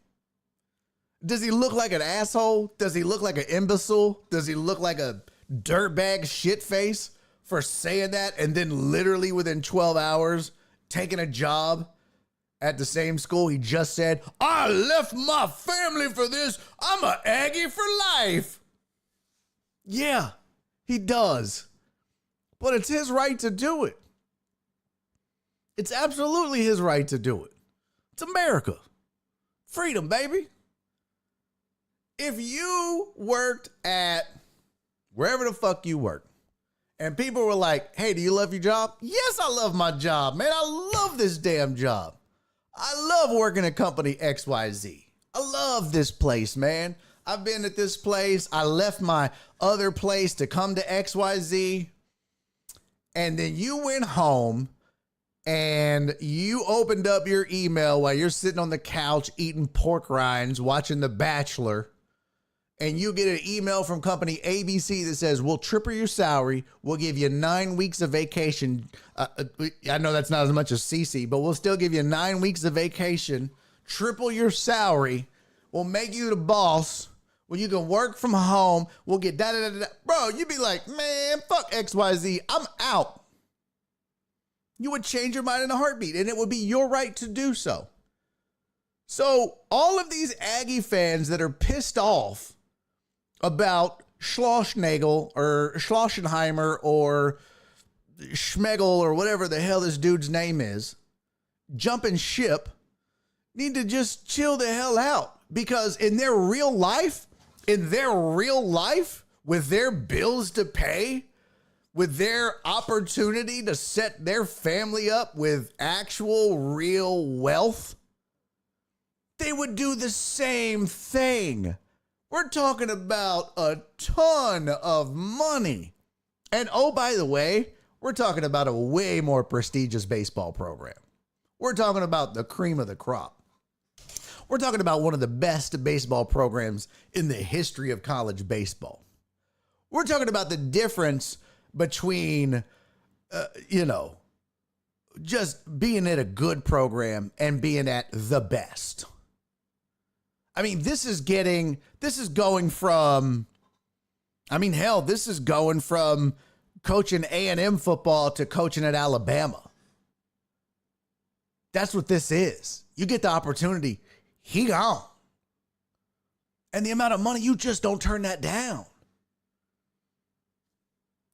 Does he look like an asshole? Does he look like an imbecile? Does he look like a dirtbag shit face for saying that and then literally within 12 hours taking a job at the same school he just said, I left my family for this. I'm an Aggie for life. Yeah, he does. But it's his right to do it. It's absolutely his right to do it. It's America. Freedom, baby. If you worked at wherever the fuck you work, and people were like, hey, do you love your job? Yes, I love my job, man. I love this damn job. I love working at company XYZ. I love this place, man. I've been at this place. I left my other place to come to XYZ. And then you went home and you opened up your email while you're sitting on the couch eating pork rinds, watching The Bachelor. And you get an email from company ABC that says, we'll triple your salary. We'll give you 9 weeks of vacation. I know that's not as much as CC, but we'll still give you 9 weeks of vacation, triple your salary. We'll make you the boss. Well, you can work from home. We'll get da-da-da-da. Bro, you'd be like, man, fuck XYZ. I'm out. You would change your mind in a heartbeat, and it would be your right to do so. So all of these Aggie fans that are pissed off about Schlossnagle or Schlossenheimer or Schmegel or whatever the hell this dude's name is, jumping ship, need to just chill the hell out. Because in their real life, with their bills to pay, with their opportunity to set their family up with actual real wealth, they would do the same thing. We're talking about a ton of money. And oh, by the way, we're talking about a way more prestigious baseball program. We're talking about the cream of the crop. We're talking about one of the best baseball programs in the history of college baseball. We're talking about the difference between, just being at a good program and being at the best. I mean, this is going from coaching A&M football to coaching at Alabama. That's what this is. You get the opportunity, he gone. And the amount of money, you just don't turn that down.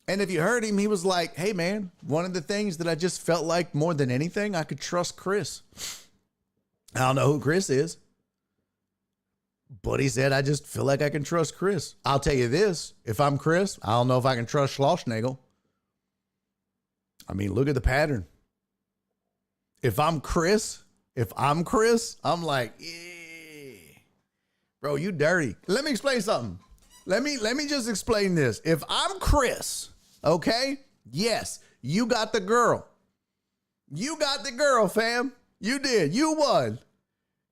And if you heard him, he was like, hey, man, one of the things that I just felt like more than anything, I could trust Chris. I don't know who Chris is. But he said, I just feel like I can trust Chris. I'll tell you this. If I'm Chris, I don't know if I can trust Schlossnagel. I mean, look at the pattern. If I'm Chris, I'm like, bro, you dirty. Let me explain something. Let me just explain this. If I'm Chris, okay? Yes, you got the girl. You got the girl, fam. You did. You won.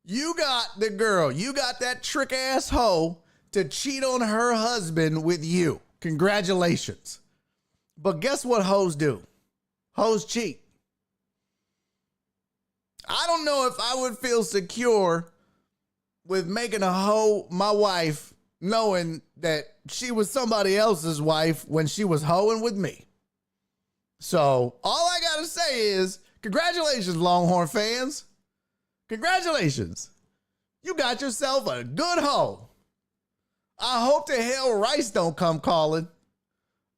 You got the girl. You got that trick ass hoe to cheat on her husband with you. Congratulations. But guess what hoes do? Hoes cheat. I don't know if I would feel secure with making a hoe my wife, knowing that she was somebody else's wife when she was hoeing with me. So all I got to say is congratulations, Longhorn fans. Congratulations. You got yourself a good hoe. I hope to hell Rice don't come calling.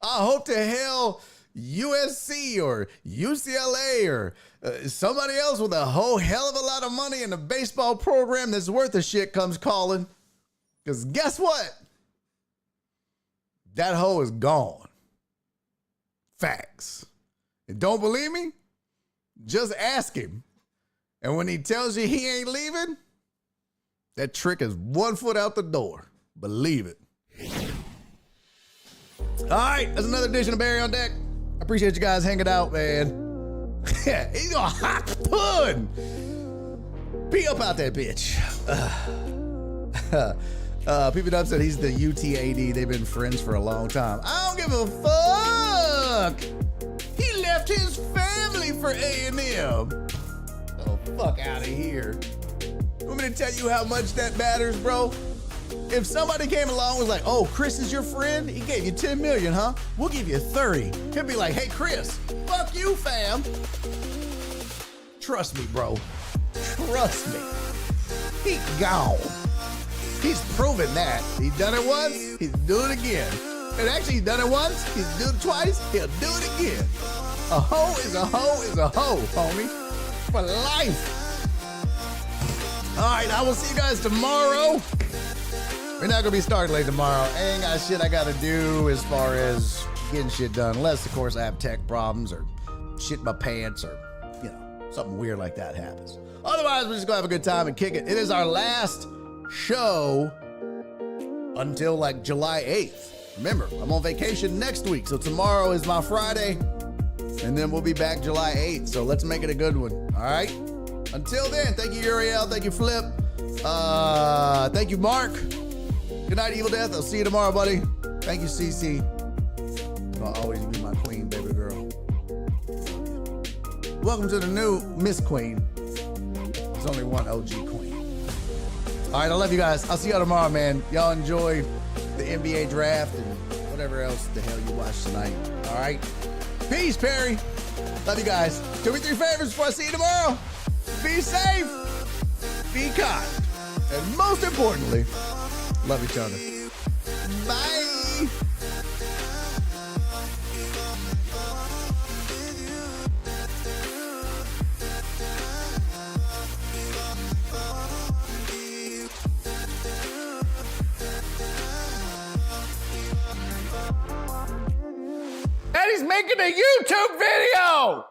I hope to hell USC or UCLA or somebody else with a whole hell of a lot of money in a baseball program that's worth a shit comes calling. Because guess what? That hoe is gone. Facts. And don't believe me? Just ask him. And when he tells you he ain't leaving, that trick is 1 foot out the door. Believe it. All right, that's another edition of Barry on Deck. I appreciate you guys hanging out, man. Yeah, he's gonna hot pun. Pee up out that bitch. PPW said he's the UTAD. They've been friends for a long time. I don't give a fuck. He left his family for A&M. Oh, fuck out of here. You want me to tell you how much that matters, bro? If somebody came along and was like, oh, Chris is your friend? He gave you $10 million, huh? We'll give you 30. He'll be like, hey, Chris, fuck you, fam. Trust me, bro. Trust me. He gone. He's proven that. He's done it once, he's doing it again. And actually, he's done it once, he's doing it twice, he'll do it again. A hoe is a hoe is a hoe, homie. For life. All right, I will see you guys tomorrow. We're not gonna be starting late tomorrow. I ain't got shit I gotta do as far as getting shit done. Unless, of course, I have tech problems or shit in my pants or, something weird like that happens. Otherwise, we're just gonna have a good time and kick it. It is our last show until like July 8th. Remember, I'm on vacation next week. So tomorrow is my Friday. And then we'll be back July 8th. So let's make it a good one. All right. Until then, thank you, Uriel. Thank you, Flip. Thank you, Mark. Good night, Evil Death. I'll see you tomorrow, buddy. Thank you, CC. I'll always be my queen, baby girl. Welcome to the new Miss Queen. There's only one OG queen. All right, I love you guys. I'll see y'all tomorrow, man. Y'all enjoy the NBA draft and whatever else the hell you watch tonight. All right? Peace, Perry. Love you guys. Do me 3 favors before I see you tomorrow. Be safe. Be kind. And most importantly, love each other. Bye. And he's making a YouTube video.